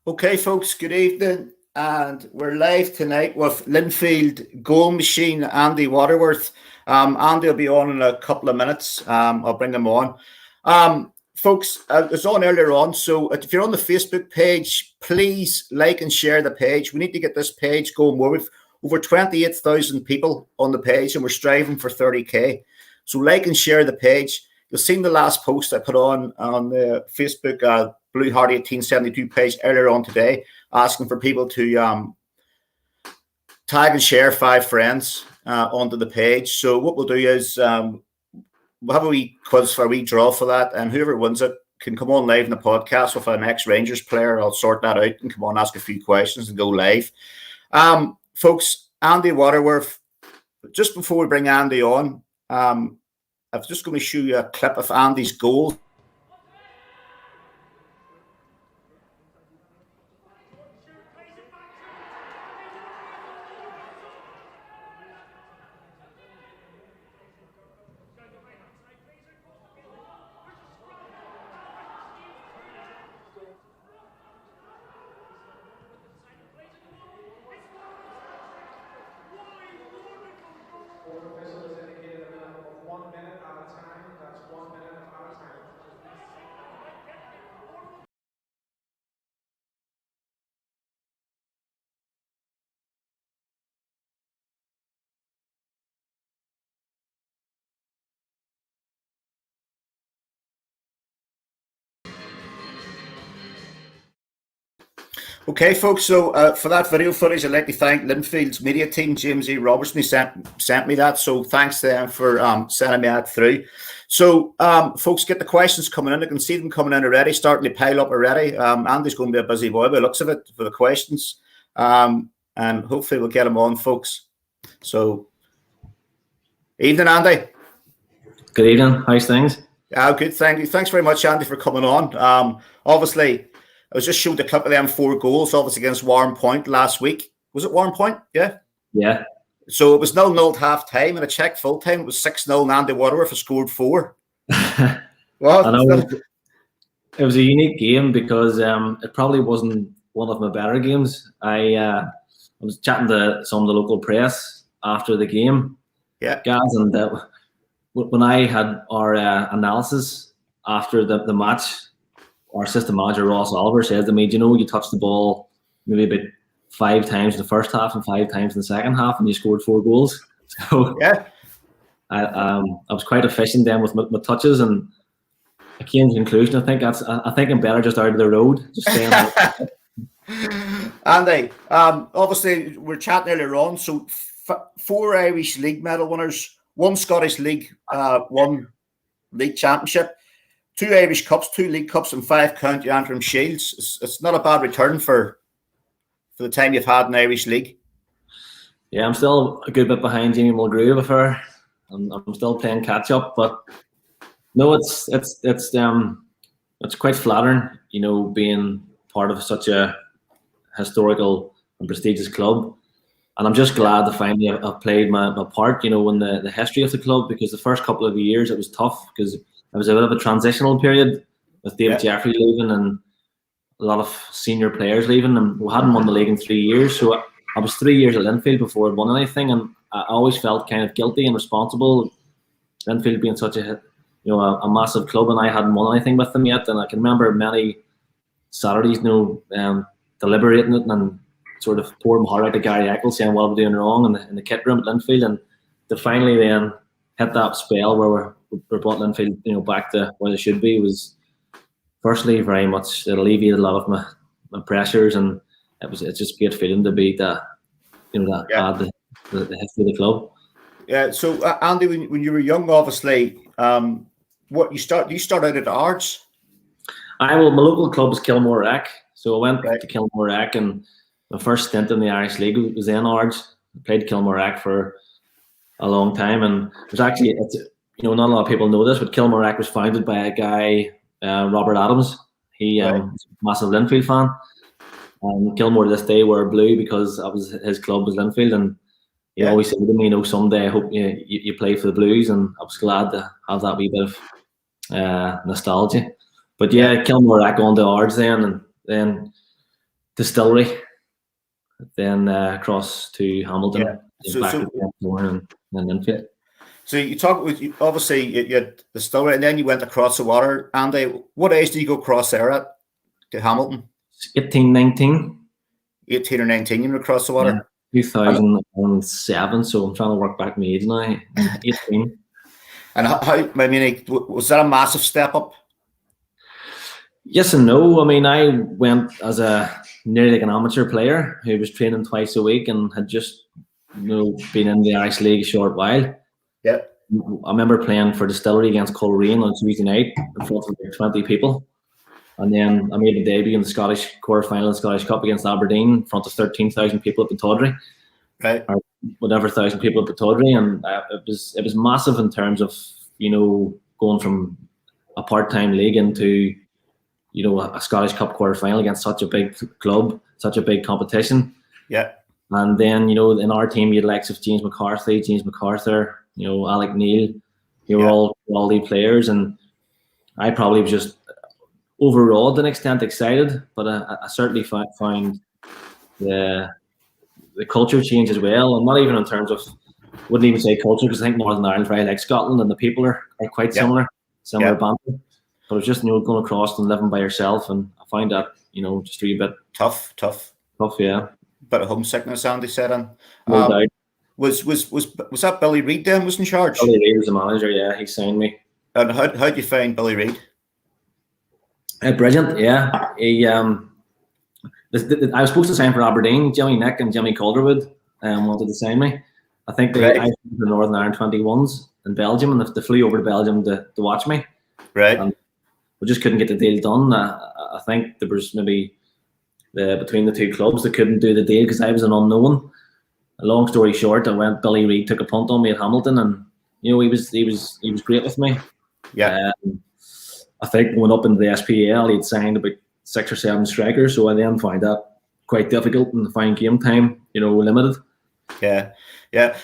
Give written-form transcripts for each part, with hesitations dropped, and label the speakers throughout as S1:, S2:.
S1: Okay, folks, good evening. And we're live tonight with Linfield goal machine Andy Waterworth. Andy will be on in a couple of minutes. I'll bring him on. Folks, it was on earlier on. So if you're on the Facebook page, please like and share the page. We need to get this page going more. We've over 28,000 people on the page and we're striving for 30K. So like and share the page. You'll see the last post I put on the Facebook Blue Heart 1872 page earlier on today, asking for people to tag and share 5 friends onto the page. So what we'll do is we'll have a wee quiz for a wee draw for that, and whoever wins it can come on live in the podcast with an ex-Rangers player. I'll sort that out and come on, ask a few questions and go live. Folks, Andy Waterworth, just before we bring Andy on, I'm just going to show you a clip of Andy's goal. Okay, folks, so for that video footage, I'd like to thank Linfield's media team, James E. Robertson, who sent me that. So thanks to them for sending me that through. So, folks, get the questions coming in. I can see them coming in already, starting to pile up already. Andy's going to be a busy boy by the looks of it for the questions. And hopefully we'll get them on, folks. So, evening, Andy.
S2: Good evening. How's things?
S1: Good, thank you. Thanks very much, Andy, for coming on. Obviously, I was just showed a clip of them 4 goals, obviously against Warren Point last week. Was it Warren Point? Yeah.
S2: Yeah.
S1: So it was 0-0 at half time, and I checked full time. It was 6-0, and Andy Waterworth has scored 4.
S2: Well, I know it was a unique game because it probably wasn't one of my better games. I was chatting to some of the local press after the game.
S1: Yeah,
S2: guys, and when I had our analysis after the match, our assistant manager Ross Oliver said to me, "Do you know you touched the ball maybe about 5 times in the first half and 5 times in the second half, and you scored 4 goals." So
S1: yeah,
S2: I was quite efficient then with my touches, and I came to the conclusion. I think I'm better just out of the road. Just saying.
S1: Andy, obviously we're chatting earlier on. So 4 Irish League medal winners, 1 Scottish League, 1 League Championship, 2 Irish Cups, 2 League Cups, and 5 County Antrim Shields. It's not a bad return for the time you've had in Irish League.
S2: Yeah, I'm still a good bit behind Jamie Mulgrew with her. I'm still playing catch up, but no, it's quite flattering, you know, being part of such a historical and prestigious club. And I'm just glad to finally I've played my part, you know, in the history of the club, because the first couple of years it was tough because it was a bit of a transitional period with David Jeffrey leaving and a lot of senior players leaving, and we hadn't won the league in 3 years. So I was 3 years at Linfield before I'd won anything, and I always felt kind of guilty and responsible. Linfield being such a massive club, and I hadn't won anything with them yet. And I can remember many Saturdays, you know, deliberating it and sort of pouring my heart out to Gary Eccles, saying what I'm doing wrong in the kit room at Linfield, and to finally then hit that spell where we brought Linfield, you know, back to where they should be, was firstly very much, it alleviated a lot of my pressures, and it's just a great feeling to be the history of the club.
S1: Yeah. So Andy, when you were young, obviously, you start out at Ards?
S2: My local club is Kilmore Rec, so I went to Kilmore Rec, and my first stint in the Irish League was in Ards. I played Kilmore Rec for a long time, and there's actually, not a lot of people know this, but Kilmore Rec was founded by a guy, Robert Adams. He was a massive Linfield fan. Kilmore to this day wear blue because his club was Linfield, and he always said to me, you know, someday I hope you play for the Blues, and I was glad to have that wee bit of nostalgia. But Kilmore Rec on to Ards then, and then Distillery, then across to Hamilton,
S1: Yeah.
S2: back to Glenmore and Linfield.
S1: So you talk with obviously you had Distillery, and then you went across the water. Andy, what age did you go across there at to Hamilton?
S2: 18, 19.
S1: 18 or 19, you went across the water.
S2: Yeah, 2007. So I'm trying to work back my age now. 18.
S1: And how? I mean, was that a massive step up?
S2: Yes and no. I mean, I went as nearly like an amateur player who was training twice a week and had just been in the Irish League a short while.
S1: Yeah.
S2: I remember playing for Distillery against Coleraine on Tuesday night in front of like 20 people. And then I made a debut in the Scottish quarter-final of the Scottish Cup against Aberdeen in front of 13,000 people at Tawdry.
S1: Right.
S2: Or whatever 1,000 people at Tawdry. And it was massive in terms of, going from a part-time league into, a Scottish Cup quarter-final against such a big club, such a big competition.
S1: Yeah.
S2: And then, in our team, you had likes of James MacArthur, Alec Neil, who were all quality players. And I probably was just overawed to an extent, excited, but I certainly found the culture change as well. And not even in terms of, wouldn't even say culture, because I think Northern Ireland very like Scotland, and the people are quite similar banter. But it's just, going across and living by yourself, and I find that, just a wee bit
S1: tough,
S2: yeah.
S1: Bit of homesickness, Andy said. And
S2: no doubt.
S1: Was that Billy Reid then was in charge?
S2: Billy Reid was the manager, yeah. He signed me.
S1: And how did you find Billy Reid?
S2: Brilliant, yeah. He I was supposed to sign for Aberdeen. Jimmy Nick and Jimmy Calderwood wanted to sign me. I think I was the Northern Ireland 21s in Belgium, and they flew over to Belgium to watch me.
S1: Right.
S2: And we just couldn't get the deal done. I think there was maybe between the two clubs they couldn't do the deal because I was an unknown. A long story short, Billy Reid took a punt on me at Hamilton, and he was great with me.
S1: Yeah.
S2: I think going up into the SPL, he'd signed about 6 or 7 strikers, so I then found that quite difficult and find game time, limited.
S1: Yeah,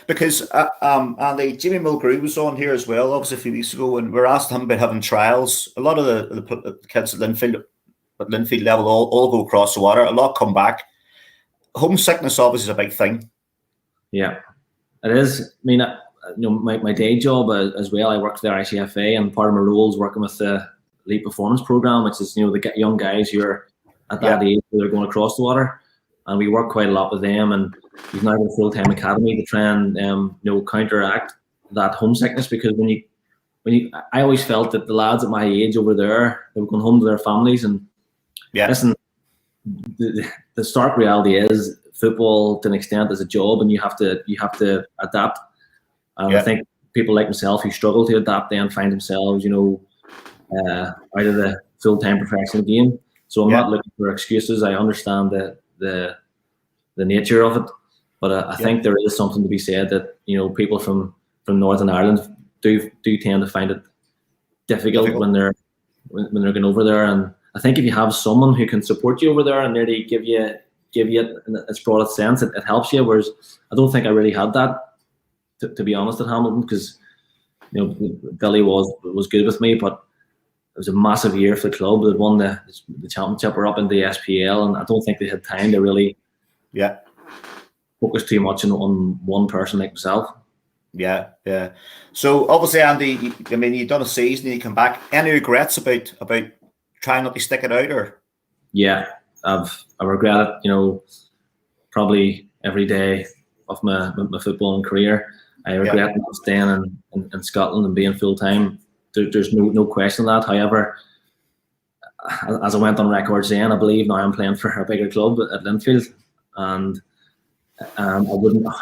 S1: because Andy, Jimmy Mulgrew was on here as well, obviously a few weeks ago, and we were asked him about having trials. A lot of the kids at Linfield level all go across the water. A lot come back. Homesickness obviously is a big thing.
S2: Yeah, it is. I mean, my day job as well, I work for the ICFA, and part of my role is working with the Elite Performance Program, which is, the young guys who are at that age where they're going across the water. And we work quite a lot with them, and we've now got a full-time academy to try and counteract that homesickness, because I always felt that the lads at my age over there, they were going home to their families, and listen, the stark reality is football to an extent is a job, and you have to adapt. And I think people like myself who struggle to adapt then find themselves, out of the full-time professional game. So I'm not looking for excuses. I understand the nature of it, but I think there is something to be said that people from Northern Ireland do tend to find it difficult when they're going over there. And I think if you have someone who can support you over there and nearly give you it in its broadest sense, it helps you. Whereas I don't think I really had that, to be honest, at Hamilton, because Billy was good with me, but it was a massive year for the club. They won the championship, or up in the SPL, and I don't think they had time to really focus too much on one person like myself.
S1: Yeah. So obviously, Andy, I mean, you've done a season and you come back. Any regrets about trying not to stick it out, or?
S2: Yeah, I regret it. Probably every day of my footballing career. I regret not staying in Scotland and being full time. There's no question of that. However, as I went on record saying, I believe now I'm playing for a bigger club at Linfield, and I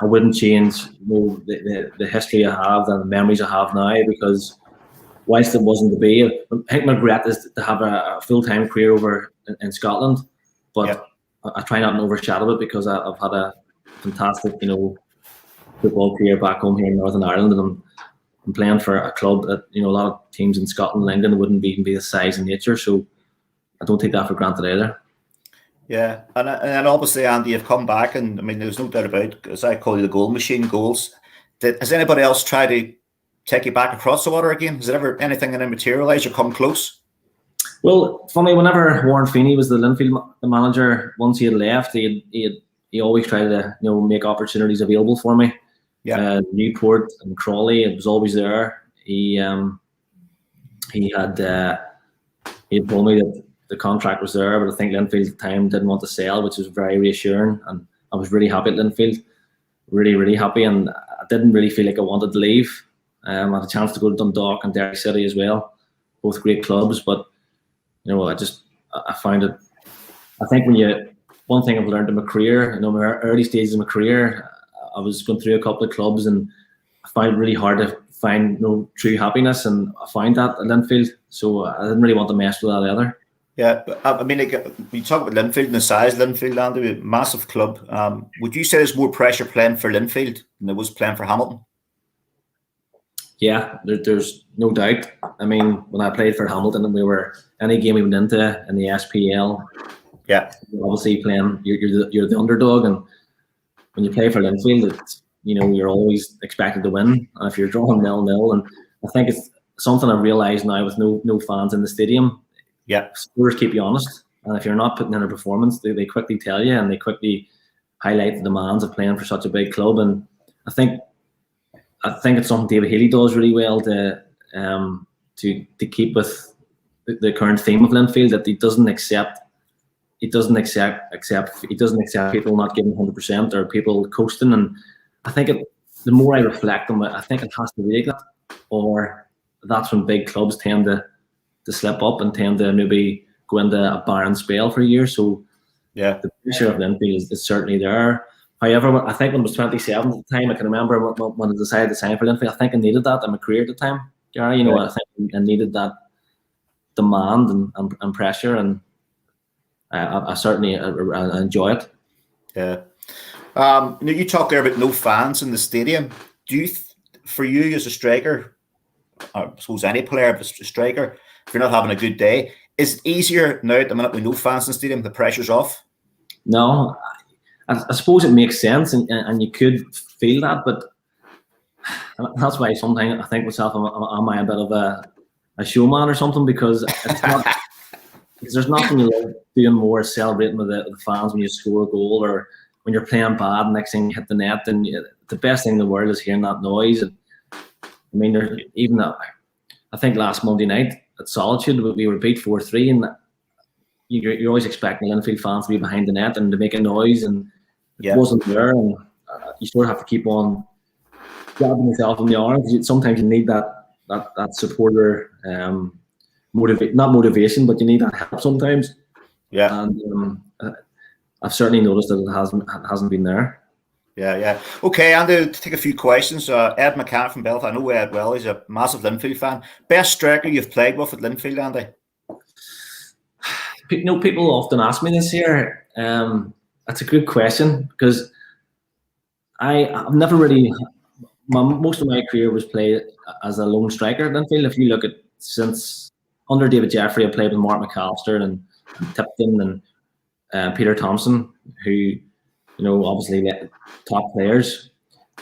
S2: wouldn't change the history I have and the memories I have now, because whilst it wasn't to be, I think my regret is to have a full-time career over in Scotland, but I try not to overshadow it, because I've had a fantastic football career back home here in Northern Ireland, and I'm playing for a club that a lot of teams in Scotland and England wouldn't even be the size and nature, so I don't take that for granted either.
S1: Yeah, and obviously, Andy, you've come back, and I mean, there's no doubt about it, as I call you, the goal machine, goals. Has anybody else tried to take you back across the water again? Has there ever anything in it materialised or come close?
S2: Well, funny, whenever Warren Feeney was the Linfield manager, once he had left, he always tried to make opportunities available for me.
S1: Yeah.
S2: Newport and Crawley, it was always there. He had told me that the contract was there, but I think Linfield at the time didn't want to sell, which was very reassuring. And I was really happy at Linfield, really, really happy. And I didn't really feel like I wanted to leave. I had a chance to go to Dundalk and Derry City as well, both great clubs. But I find it. I think one thing I've learned in my career, my early stages of my career, I was going through a couple of clubs and I found it really hard to find true happiness, and I found that at Linfield. So I didn't really want to mess with that either.
S1: Yeah, but I mean, like, you talk about Linfield and the size of Linfield, Andy, a massive club. Would you say there's more pressure playing for Linfield than there was playing for Hamilton?
S2: Yeah, there's no doubt. I mean, when I played for Hamilton, and any game we went into in the SPL,
S1: yeah,
S2: obviously playing, you're the underdog, and when you play for Linfield, you're always expected to win. And if you're drawing 0-0, and I think it's something I've realised now with no fans in the stadium.
S1: Yeah,
S2: supporters keep you honest, and if you're not putting in a performance, they quickly tell you, and they quickly highlight the demands of playing for such a big club. And I think it's something David Healy does really well to keep with the current theme of Linfield, that he doesn't accept people not giving 100% or people coasting. And I think the more I reflect on it, I think it has to be like that, or that's when big clubs tend to slip up and tend to maybe go into a barren spell for a year. So
S1: yeah,
S2: the pressure of Linfield is certainly there. However, I think when I was 27 at the time, I can remember when I decided to sign for Linfield, I think I needed that in my career at the time, Gary. I think I needed that demand and pressure, and I certainly enjoy it.
S1: Yeah. You talk there about no fans in the stadium. Do you, for you as a striker, I suppose any player, but a striker, if you're not having a good day, is it easier now at the minute with no fans in the stadium? The pressure's off.
S2: No, I suppose it makes sense, and you could feel that, but that's why sometimes I think myself, am I a bit of a showman or something? Because it's not. Because there's nothing you like doing more celebrating with the fans when you score a goal, or when you're playing bad, next thing you hit the net, and the best thing in the world is hearing that noise. And I mean, I think last Monday night at Solitude, we were beat 4-3, and you're always expecting Linfield fans to be behind the net and to make a noise, and it wasn't there. And you sort of have to keep on grabbing yourself in the arms. Sometimes you need that supporter. Not motivation, but you need that help sometimes.
S1: Yeah,
S2: and I've certainly noticed that it hasn't been there.
S1: Yeah. Okay, Andy, to take a few questions. Ed McCann from Belfast. I know Ed well. He's a massive Linfield fan. Best striker you've played with at Linfield, Andy?
S2: People often ask me this here. That's a good question, because I've never really. Most of my career was played as a lone striker at Linfield. If you look at since under David Jeffrey, I played with Mark McAllister and Tipton and Peter Thompson, who, obviously top players.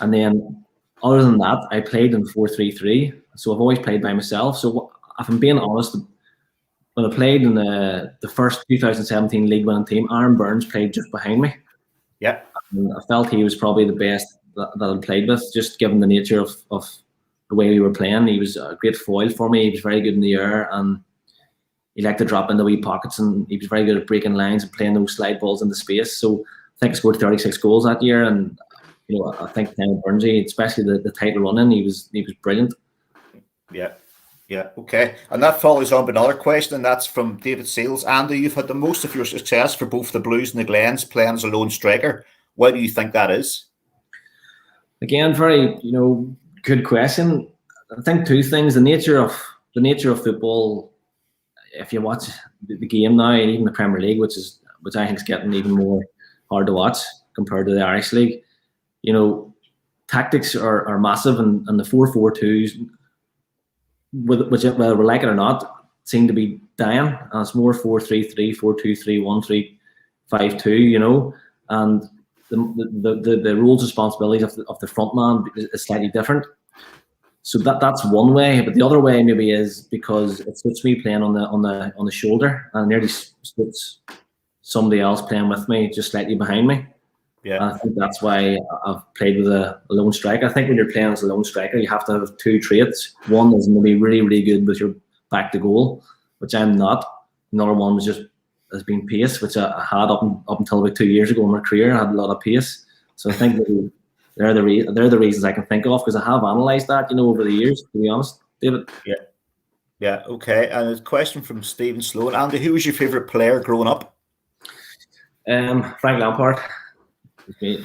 S2: And then other than that, I played in 4-3-3. So I've always played by myself. So if I'm being honest, when I played in the first 2017 league winning team, Aaron Burns played just behind me.
S1: Yeah.
S2: And I felt he was probably the best that I played with, just given the nature of the way we were playing. He was a great foil for me. He was very good in the air, and he liked to drop into wee pockets, and he was very good at breaking lines and playing those slide balls into space. So I think I scored 36 goals that year, and I think Burnsy, especially the title running, he was brilliant.
S1: Yeah. Okay, and that follows on with another question, and that's from David Seals. Andy, you've had the most of your success for both the Blues and the Glens playing as a lone striker. Why do you think that is? Again,
S2: very good question. I think two things: the nature of football. If you watch the game now, and even the Premier League, which I think is getting even more hard to watch compared to the Irish League, tactics are massive, and the 4-4-2s, whether we like it or not, seem to be dying, and it's more 4-3-3, 4-2-3, 1-3-5-2, and the roles and responsibilities of the front man is slightly different. So that's one way, but the other way maybe is because it suits me playing on the shoulder, and nearly suits somebody else playing with me just slightly behind me.
S1: Yeah,
S2: and I think that's why I've played with a lone striker. I think when you're playing as a lone striker, you have to have two traits. One is maybe really, really good with your back to goal, which I'm not. Another one has been pace, which I had up until about 2 years ago in my career. I had a lot of pace, so I think that they're the reasons I can think of, because I have analysed that, over the years, to be honest, David.
S1: Yeah. Okay. And a question from Stephen Sloan. Andy, who was your favourite player growing up?
S2: Frank Lampard.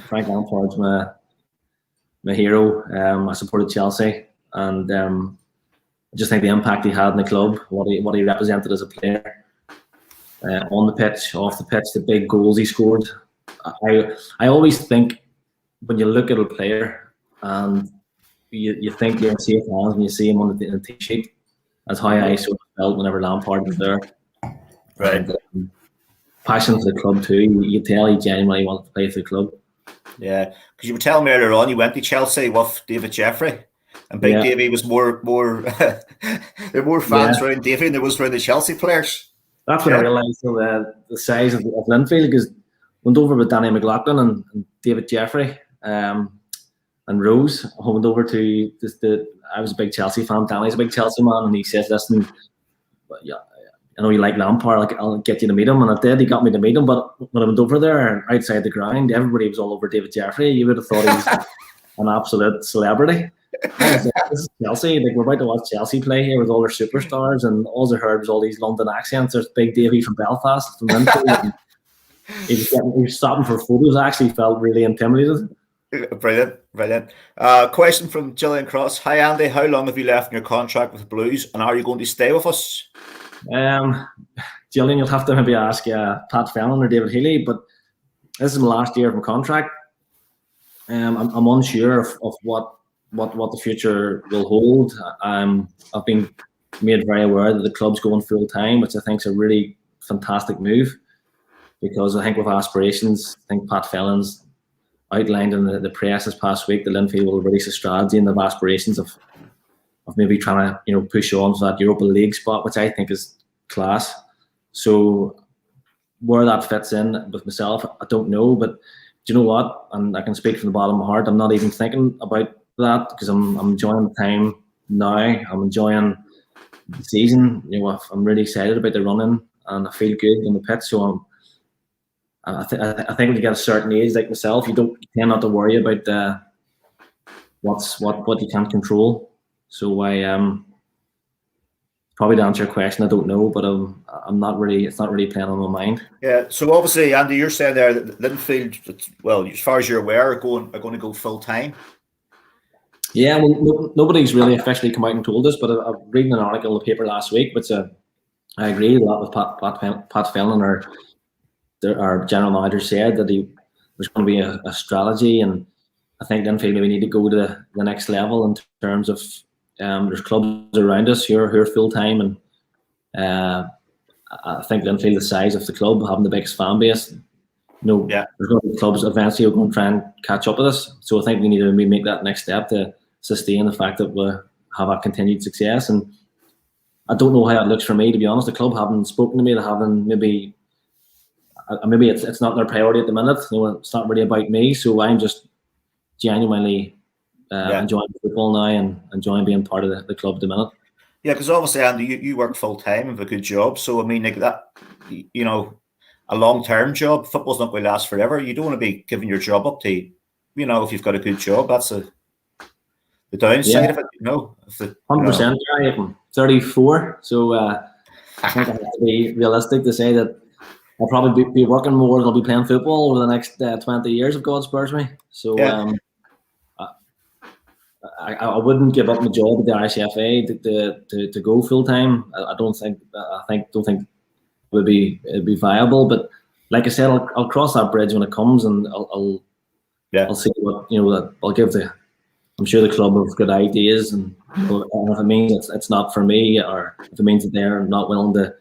S2: Frank Lampard's my hero. I supported Chelsea, and I just think the impact he had in the club, what he represented as a player, on the pitch, off the pitch, the big goals he scored. I always think when you look at a player and you think you're in safe hands when you see him on the tee sheet. That's how I sort of felt whenever Lampard was there.
S1: Right.
S2: And, passion for the club too. You tell he genuinely wanted to play for the club.
S1: Yeah, because you were telling me earlier on you went to Chelsea with David Jeffrey, and Big Davey was more there were more fans around Davey than there was around the Chelsea players.
S2: That's when I realised the size of Linfield, because I went over with Danny McLaughlin and David Jeffrey and Rose. I went over to I was a big Chelsea fan. Danny's a big Chelsea man, and he says, "Listen, I know you like Lampard, I'll get you to meet him." And I did. He got me to meet him. But when I went over there outside the ground, everybody was all over David Jeffrey. You would have thought he was an absolute celebrity. This is Chelsea. Like, we're about to watch Chelsea play here with all their superstars, and all I heard was all these London accents. There's Big Davey from Belfast, from Linfield. He was stopping for photos. I actually felt really intimidated.
S1: Brilliant. Question from Gillian Cross. Hi, Andy. How long have you left in your contract with the Blues, and are you going to stay with us?
S2: Gillian, you'll have to maybe ask Pat Fallon or David Healy, but this is my last year of my contract. I'm unsure of what the future will hold. I've been made very aware that the club's going full time, which I think is a really fantastic move, because I think with aspirations, I think Pat Fallon's outlined in the press this past week that Linfield will release a strategy and have aspirations of maybe trying to push on for that Europa League spot, which I think is class. So where that fits in with myself, I don't know. But do you know what? And I can speak from the bottom of my heart. I'm not even thinking about that, because I'm enjoying the time now. I'm enjoying the season. I'm really excited about the running, and I feel good on the pitch. So I think when you get a certain age like myself, you tend not to worry about what you can't control. So probably to answer your question, I don't know, but I'm not really. It's not really playing on my mind.
S1: Yeah. So obviously, Andy, you're saying there that Linfield, well, as far as you're aware, are going to go full time.
S2: Yeah, well, nobody's really officially come out and told us, but I'm reading an article in the paper last week, which I agree with that with Pat Fallon, our general manager, said that there's going to be a strategy, and I think Linfield maybe need to go to the next level in terms of there's clubs around us who are full time, and I think Linfield, the size of the club, having the biggest fan base, there's going to be clubs eventually who are going to try and catch up with us. So I think we need to make that next step to sustain the fact that we have a continued success. And I don't know how it looks for me, to be honest. The club haven't spoken to me. They haven't maybe it's not their priority at the minute. It's not really about me. So I'm just genuinely enjoying football now and enjoying being part of the club at the minute.
S1: Yeah, because obviously, Andy, you work full time and have a good job. So I mean, like that, a long-term job. Football's not going to last forever. You don't want to be giving your job up to, if you've got a good job. That's the downside of it.
S2: 100%. I'm 34, so I think I have to be realistic to say that I'll probably be working more than I'll be playing football over the next 20 years if God spares me. So I wouldn't give up my job at the ICFA to go full time. I don't think it would be viable. But like I said, I'll cross that bridge when it comes, and I'll see what I'll give I'm sure the club have good ideas, and if it means it's not for me, or if it means that they're not willing to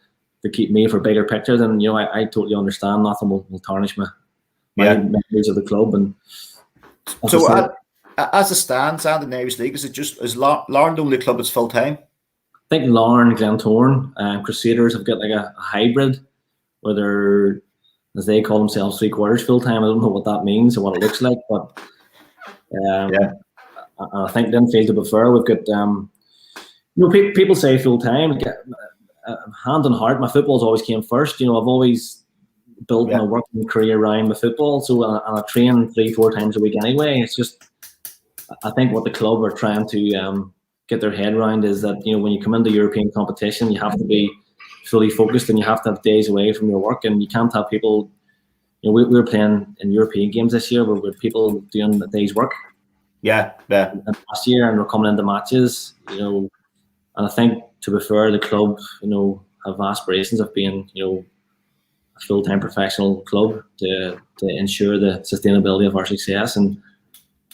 S2: keep me for a bigger picture, then I totally understand. Nothing will tarnish my memories of the club. And
S1: so as it stands, and in the Irish League, is Larne the only club that's full time?
S2: I think Larne, Glentoran, Crusaders have got like a hybrid where they're, as they call themselves, 3/4 full time. I don't know what that means or what it looks like, but I think Linfield to prefer. We've got people say full time. Hand on heart, my football's always came first. I've always built my working career around my football, so and I train 3-4 times a week anyway. It's just, I think what the club are trying to get their head around is that when you come into European competition, you have to be fully focused and you have to have days away from your work, and you can't have people. We were playing in European games this year where with people doing a day's work.
S1: Yeah.
S2: And last year, and we're coming into matches, and I think to be fair, the club, have aspirations of being, a full-time professional club to ensure the sustainability of our success. And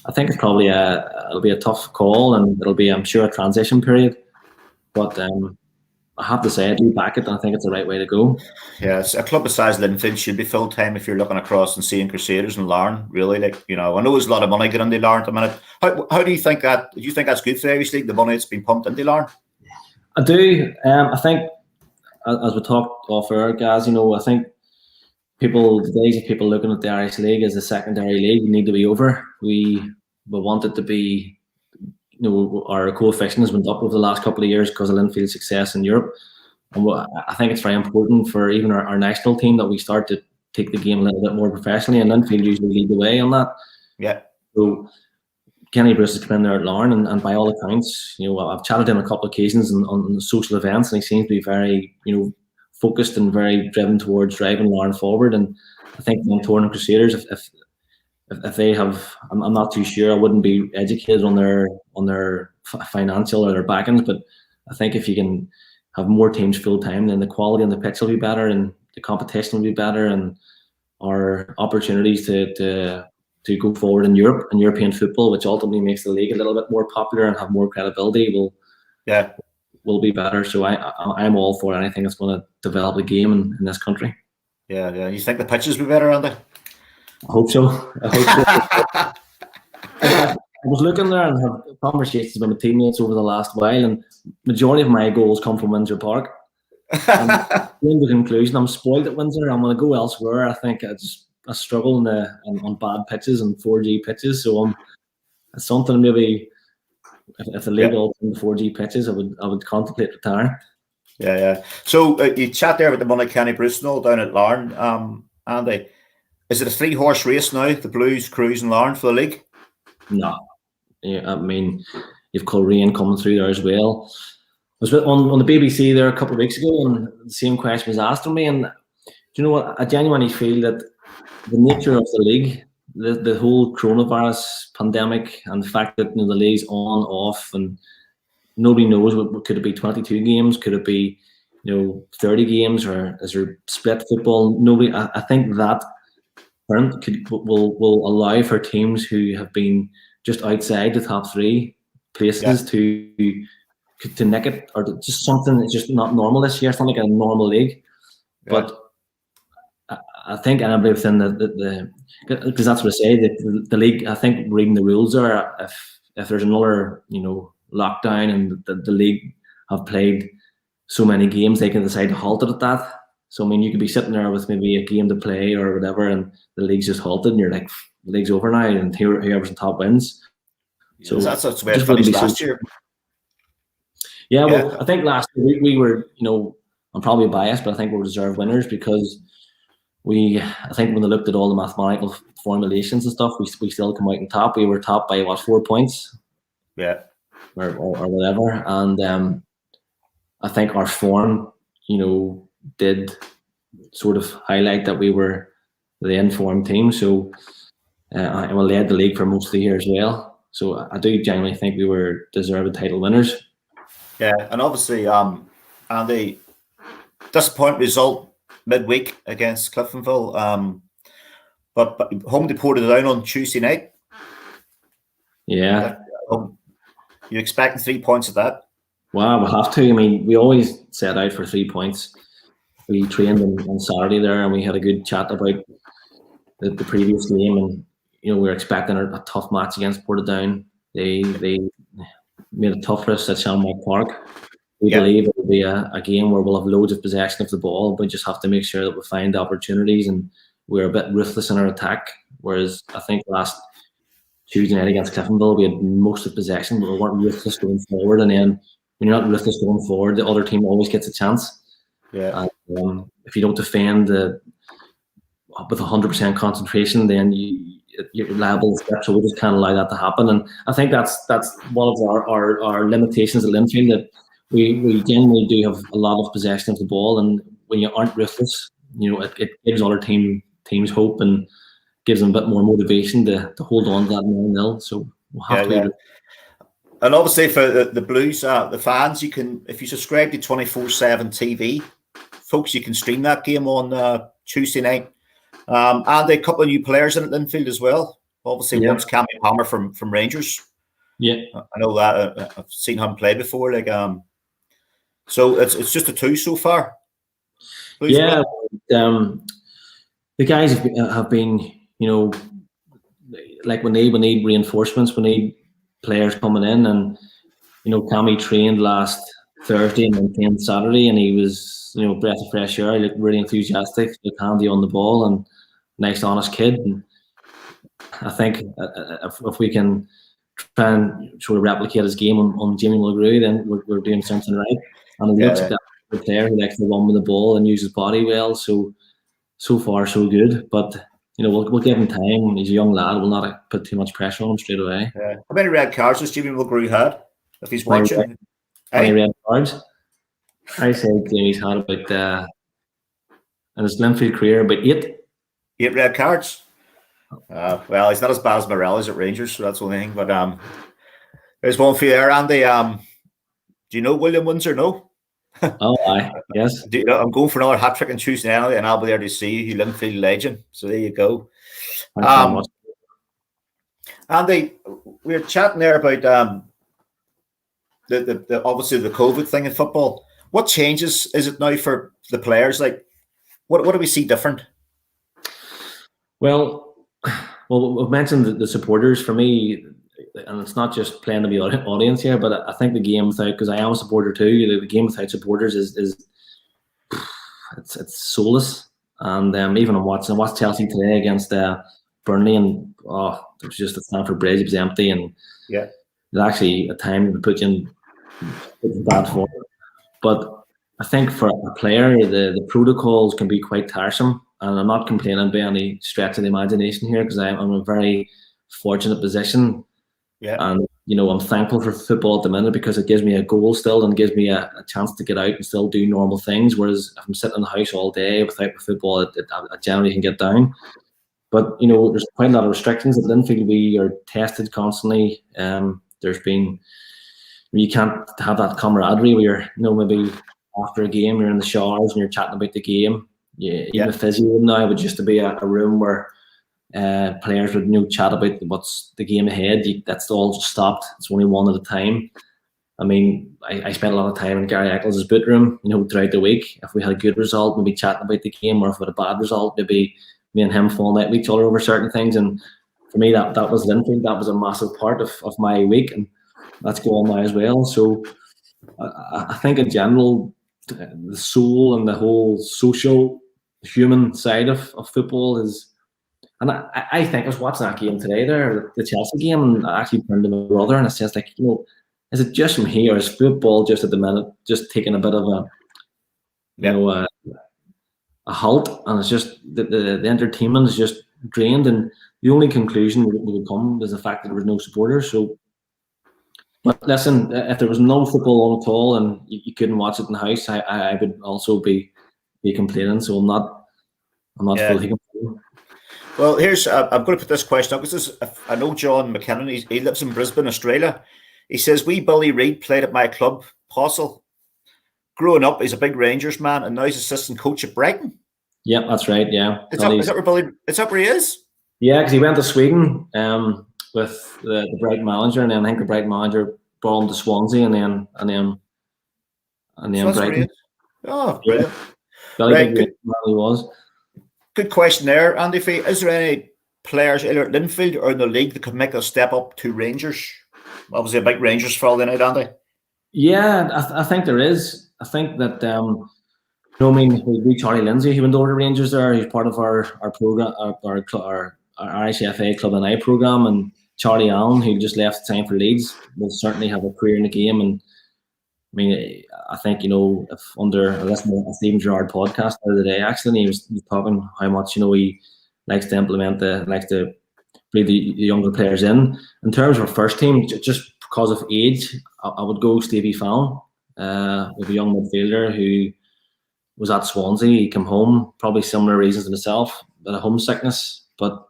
S2: I think it's probably it'll be a tough call, and it'll be, I'm sure, a transition period. But I have to say, I do back it, and I think it's the right way to go.
S1: Yes, a club besides Linfield should be full time if you're looking across and seeing Crusaders and Larne. Really, I know there's a lot of money going into Larne at the minute. How do you think that? Do you think that's good for the Irish League? The money that's been pumped into Larne?
S2: I do. I think, as we talked off air, guys, I think the days of people looking at the Irish League as a secondary league need to be over. We want it to be. Our coefficient has went up over the last couple of years because of Linfield's success in Europe. And I think it's very important for even our national team that we start to take the game a little bit more professionally, and Linfield usually lead the way on that.
S1: Yeah.
S2: So Kenny Bruce has come in there at Larne, and by all accounts, I've chatted to him a couple of occasions on social events, and he seems to be very, focused and very driven towards driving Larne forward. And I think Glentoran and Crusaders, if they have, I'm not too sure. I wouldn't be educated on their financial or their backings, but I think if you can have more teams full time, then the quality on the pitch will be better, and the competition will be better, and our opportunities to go forward in Europe and European football, which ultimately makes the league a little bit more popular and have more credibility, will be better. So I'm all for anything that's going to develop the game in this country.
S1: Yeah. You think the pitches will be better, Andy?
S2: I hope so. I was looking there and had conversations with my teammates over the last while, and majority of my goals come from Windsor Park. And in the conclusion, I'm spoiled at Windsor. I'm going to go elsewhere. I think I struggle on bad pitches and 4G pitches. So it's something maybe if the league all in the 4G pitches, I would contemplate retiring. Yeah.
S1: So you chat there with the money Kenny Bruce down at Larne, Andy. Is it a 3-horse race now? The Blues, Crews, and Larne for the league?
S2: No, I mean, you've Coleraine coming through there as well. I was on the BBC there a couple of weeks ago, and the same question was asked of me. And do you know what? I genuinely feel that the nature of the league, the whole coronavirus pandemic, and the fact that the league's on, off, and nobody knows. Could it be 22 games? Could it be 30 games? Or is there split football? Nobody. I think that will allow for teams who have been just outside the top 3 places to nick it, or just something that's just not normal this year. It's not like a normal league. But I think anybody within the because that's what I say, the league, I think reading the rules are, if there's another lockdown and the league have played so many games, they can decide to halt it at that. So, I mean, you could be sitting there with maybe a game to play or whatever, and the league's just halted, and you're like, the league's over now, and whoever's on top wins. So
S1: that's the way it finished last year.
S2: Yeah, well, I think last year we were, I'm probably biased, but I think we're deserved winners because I think when they looked at all the mathematical formulations and stuff, we still come out on top. We were top by 4 points?
S1: Yeah.
S2: Or whatever. And I think our form, did sort of highlight that we were the informed team. So I led the league for most of the year as well. So I do genuinely think we were deserved title winners.
S1: Yeah, and obviously, Andy, disappointing result midweek against Cliftonville. But home deported down on Tuesday night.
S2: Yeah.
S1: You expecting 3 points of that?
S2: Wow, we have to. I mean, we always set out for 3 points. We trained on Saturday there, and we had a good chat about the previous game. And we were expecting a tough match against Portadown. They made it tough for us at Shamrock Park. We believe it will be a game where we'll have loads of possession of the ball. We just have to make sure that we find opportunities, and we're a bit ruthless in our attack. Whereas I think last Tuesday night against Cliftonville, we had most of possession, but we weren't ruthless going forward. And then when you're not ruthless going forward, the other team always gets a chance.
S1: Yeah.
S2: And if you don't defend with 100% concentration, then you're liable to step. So we just can't allow that to happen. And I think that's one of our limitations at Linfield, that we generally do have a lot of possession of the ball, and when you aren't ruthless, it gives other teams hope and gives them a bit more motivation to hold on to that 0-0. So we'll have to be.
S1: And obviously for the Blues, the fans, you can, if you subscribe to 24/7 TV, folks, you can stream that game on Tuesday night. And a couple of new players in at Linfield as well. Obviously, one's Cammy Palmer from Rangers.
S2: Yeah,
S1: I know that. I've seen him play before. So it's just a 2 so far. Blues
S2: the guys have been, like when they need reinforcements, we need players coming in, and Cammy trained last Thursday and then trained Saturday, and he was breath of fresh air. He looked really enthusiastic, looked handy on the ball, and nice honest kid. And I think if we can try and sort of replicate his game on Jamie Mulgrew, then we're doing something right. And he looks like a player who likes to run with the ball and use his body well. So far so good, but we'll give him time. He's a young lad. We'll not put too much pressure on him straight away.
S1: Yeah. How many red cards does Jamie Mulgrew had? If he's watching,
S2: how many red cards? I said Jamie's had about in his Linfield career about 8.
S1: 8 red cards. Well, he's not as bad as Morelli's at Rangers, so that's the only thing. But there's one for you there, Andy. Do you know William Windsor? No.
S2: Oh, aye, yes.
S1: I'm going for another hat trick on Tuesday night, and I'll be there to see you, Linfield legend. So there you go.
S2: Thanks very much.
S1: Andy, we were chatting there about the obviously the COVID thing in football. What changes is it now for the players? Like, what do we see different?
S2: Well, we've mentioned the supporters. For me, and it's not just playing to the audience here, but I think the game without, because I am a supporter too, the game without supporters is it's soulless. And even I watched Chelsea today against Burnley, and it was just the Stamford Bridge, it was empty, and it actually at times would put you in bad form. But I think for a player, the protocols can be quite tiresome, and I'm not complaining by any stretch of the imagination here, because I'm in a very fortunate position.
S1: Yeah.
S2: And I'm thankful for football at the minute, because it gives me a goal still, and gives me a chance to get out and still do normal things. Whereas if I'm sitting in the house all day without the football, I generally can get down. But there's quite a lot of restrictions at Linfield. We are tested constantly. There's been, you can't have that camaraderie where you're maybe after a game you're in the showers and you're chatting about the game. Even a physio now would just to be a room where players would chat about what's the game ahead. That's all just stopped. It's only one at a time. I mean, I spent a lot of time in Gary Eccles' boot room, throughout the week. If we had a good result, maybe chatting about the game, or if we had a bad result, maybe me and him falling out with each other over certain things. And for me, that was Linfield. That was a massive part of my week, and that's going on now as well. So I think in general, the soul and the whole social, human side of football is. And I think I was watching that game today there, the Chelsea game, and I actually turned to my brother and I said, like, is it just from here, or is football just at the minute just taking a bit of a halt, and it's just the entertainment is just drained, and the only conclusion we would come is the fact that there was no supporters. So, but listen, if there was no football on at all and you couldn't watch it in the house, I would also be complaining. So I'm not fully complaining.
S1: Well, I'm going to put this question up, because I know John McKinnon, he lives in Brisbane, Australia. He says, wee Billy Reid played at my club, Postle. Growing up, he's a big Rangers man, and now he's assistant coach at Brighton.
S2: Yeah, that's right, yeah.
S1: Is that where he is?
S2: Yeah, because he went to Sweden with the Brighton manager, and then I think the Brighton manager brought him to Swansea, and then
S1: So
S2: Brighton.
S1: Oh, brilliant.
S2: Yeah. Right, he was.
S1: Good question there, Andy. Is there any players either at Linfield or in the league that could make a step up to Rangers? Obviously, a big Rangers for all the night, Andy.
S2: Yeah, I think there is. I think that I mean, we Charlie Lindsay, who went over to Rangers there. He's part of our program, our RICFA Club and I program, and Charlie Allen, who just left to sign for Leeds, will certainly have a career in the game. And I mean, I think, if under I listened to Stephen Gerrard podcast the other day, actually, he was talking how much he likes to likes to bring the younger players in. In terms of our first team, just because of age, I would go Stevie Fallon, with a young midfielder who was at Swansea. He came home, probably similar reasons to myself, but a homesickness. But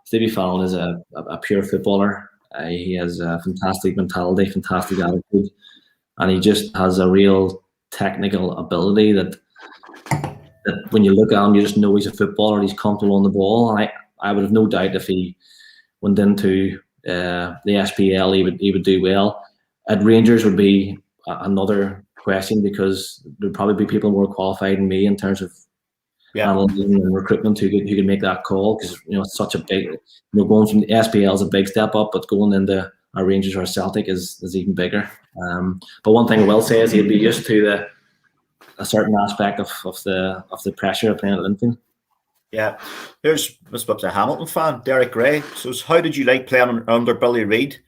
S2: Stevie Fallon is a pure footballer. He has a fantastic mentality, fantastic attitude, and he just has a real technical ability that when you look at him, you just know he's a footballer. He's comfortable on the ball. And I would have no doubt if he went into the SPL, he would do well. At Rangers would be another question, because there'd probably be people more qualified than me in terms of analyzing and recruitment who could make that call, because it's such a big, going from the SPL is a big step up, but going into our Rangers or Celtic is even bigger. But one thing I will say is he'd be used to a certain aspect of the pressure of playing at Linfield.
S1: Yeah, here's a Hamilton fan, Derek Gray. So how did you like playing under Billy Reid?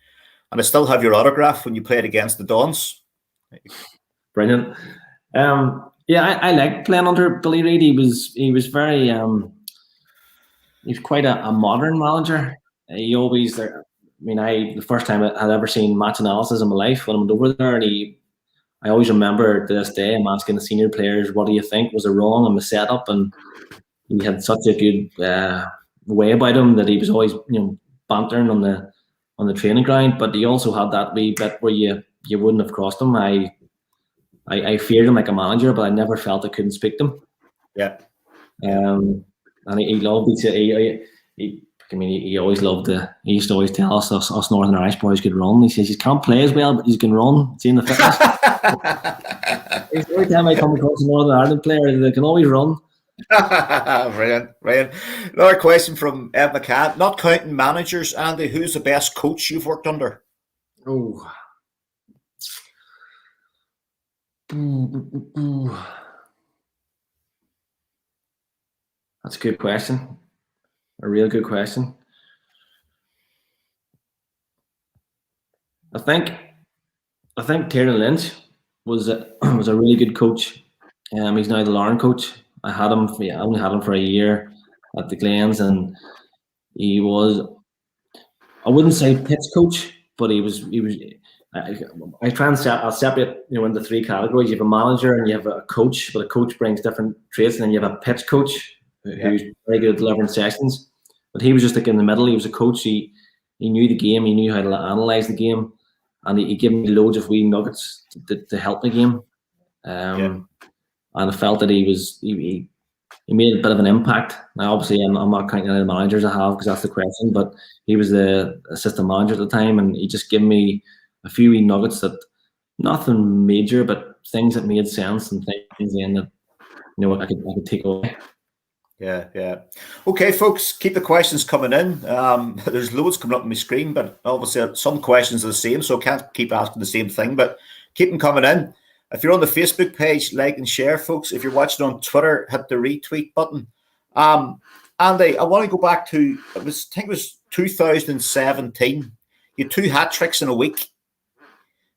S1: And I still have your autograph when you played against the Dons.
S2: Brilliant. Yeah, I liked playing under Billy Reid. He was very he's quite a modern manager. He always there. I mean, the first time I had ever seen match analysis in my life when I went over there, and I always remember to this day I'm asking the senior players, what do you think? Was it wrong in the setup? And he had such a good way about him that he was always bantering on the training ground. But he also had that wee bit where you wouldn't have crossed him. I feared him like a manager, but I never felt I couldn't speak to him.
S1: Yeah.
S2: And he loved he always loved he used to always tell us Northern Irish boys could run. He says, you can't play as well, but you can run. It's in the fitness. Every time I come across a Northern Ireland player, they can always run.
S1: Brilliant. Another question from Ed McCann. Not counting managers, Andy, who's the best coach you've worked under?
S2: Oh. That's a good question. A real good question. I think Tiernan Lynch was a really good coach. He's now the Lauren coach. I only had him for a year at the Glens, and he was, I wouldn't say pitch coach, but he was. I try and I'll separate into three categories. You have a manager and you have a coach, but a coach brings different traits, and then you have a pitch coach who's very good at delivering sessions. But he was just like in the middle. He was a coach. He knew the game. He knew how to analyze the game, and he gave me loads of wee nuggets to help the game. And I felt that he made a bit of an impact. Now, obviously, I'm not counting any of the managers I have because that's the question. But he was the assistant manager at the time, and he just gave me a few wee nuggets that nothing major, but things that made sense and things in that I could take away.
S1: Yeah. Okay, folks, keep the questions coming in. There's loads coming up on my screen, but obviously some questions are the same, so I can't keep asking the same thing, but keep them coming in. If you're on the Facebook page, like and share, folks. If you're watching on Twitter, hit the retweet button. Andy, I want to go back to, I think it was 2017. You had 2 hat tricks in a week,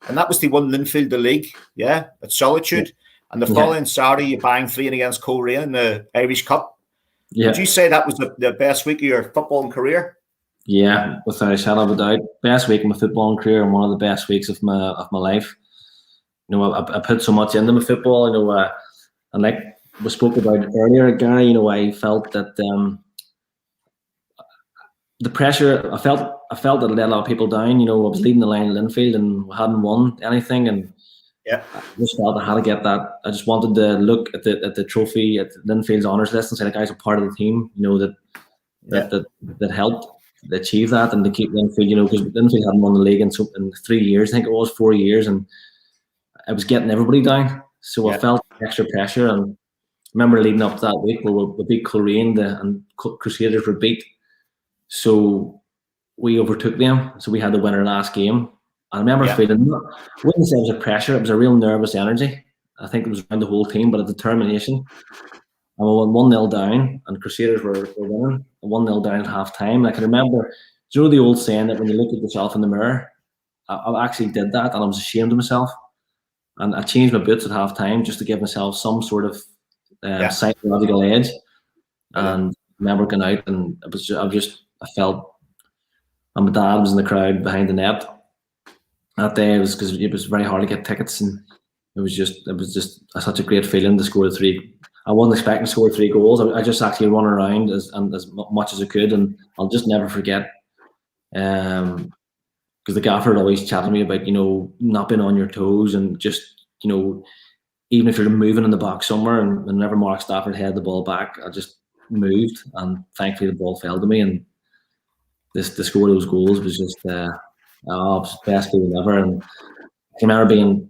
S1: and that was the one Linfield the league, at Solitude. And the following Saturday, you banged 3 in against Coleraine in the Irish Cup. Yeah. Would you say that was the best week of your footballing career?
S2: Yeah, without a shadow of a doubt. Best week of my footballing career and one of the best weeks of my life. I put so much into my football, and like we spoke about earlier, Gary, I felt that the pressure, I felt that it let a lot of people down. I was leading the line in Linfield and we hadn't won anything, and I just felt I had to get that. I just wanted to look at the trophy, at Linfield's honours list, and say the guys are part of the team, that helped achieve that and to keep Linfield, because Linfield hadn't won the league in 3 years, I think it was 4 years, and I was getting everybody down. So I felt extra pressure, and I remember leading up to that week where we beat Coleraine and Crusaders were beat. So we overtook them. So we had to win our last game. I remember feeling, I wouldn't say it was a pressure, it was a real nervous energy. I think it was around the whole team, but a determination. And we went 1-0 down, and Crusaders were winning, 1-0 down at half time. And I can remember, do you know the old saying that when you look at yourself in the mirror? I actually did that, and I was ashamed of myself. And I changed my boots at half time just to give myself some sort of psychological edge. And I remember going out, and I felt, and my dad was in the crowd behind the net that day. It was because it was very hard to get tickets, and it was just such a great feeling to score 3. I wasn't expecting to score 3 goals. I just actually run around as much as I could, and I'll just never forget. Because the gaffer had always chatted to me about, not being on your toes, and just, even if you're moving in the box somewhere, and whenever Mark Stafford headed the ball back, I just moved, and thankfully the ball fell to me, and to score those goals was just it was the best feeling ever. And I remember being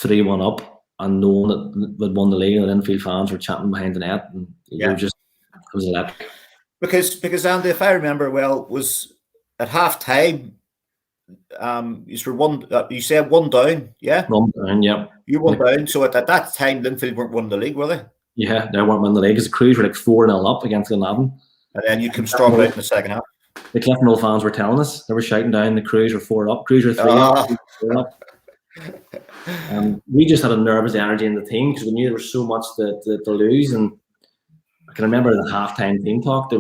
S2: 3-1 up and knowing that we'd won the league, and the Linfield fans were chanting behind the net, and it was electric.
S1: Because Andy, if I remember well, was at half time. You said 1 down, yeah?
S2: 1 down, yeah.
S1: You 1 down. So at that time, Linfield weren't winning the league, were they?
S2: Yeah, they weren't winning the league because the Crews were like 4-0 up against Glenavon.
S1: And then you came strong out in the second half.
S2: The Cliftonville fans were telling us, they were shouting down, the Crews were 4 up, Crews were 3 up, 4 up. We just had a nervous energy in the team because we knew there was so much to lose. And I can remember the halftime team talk. I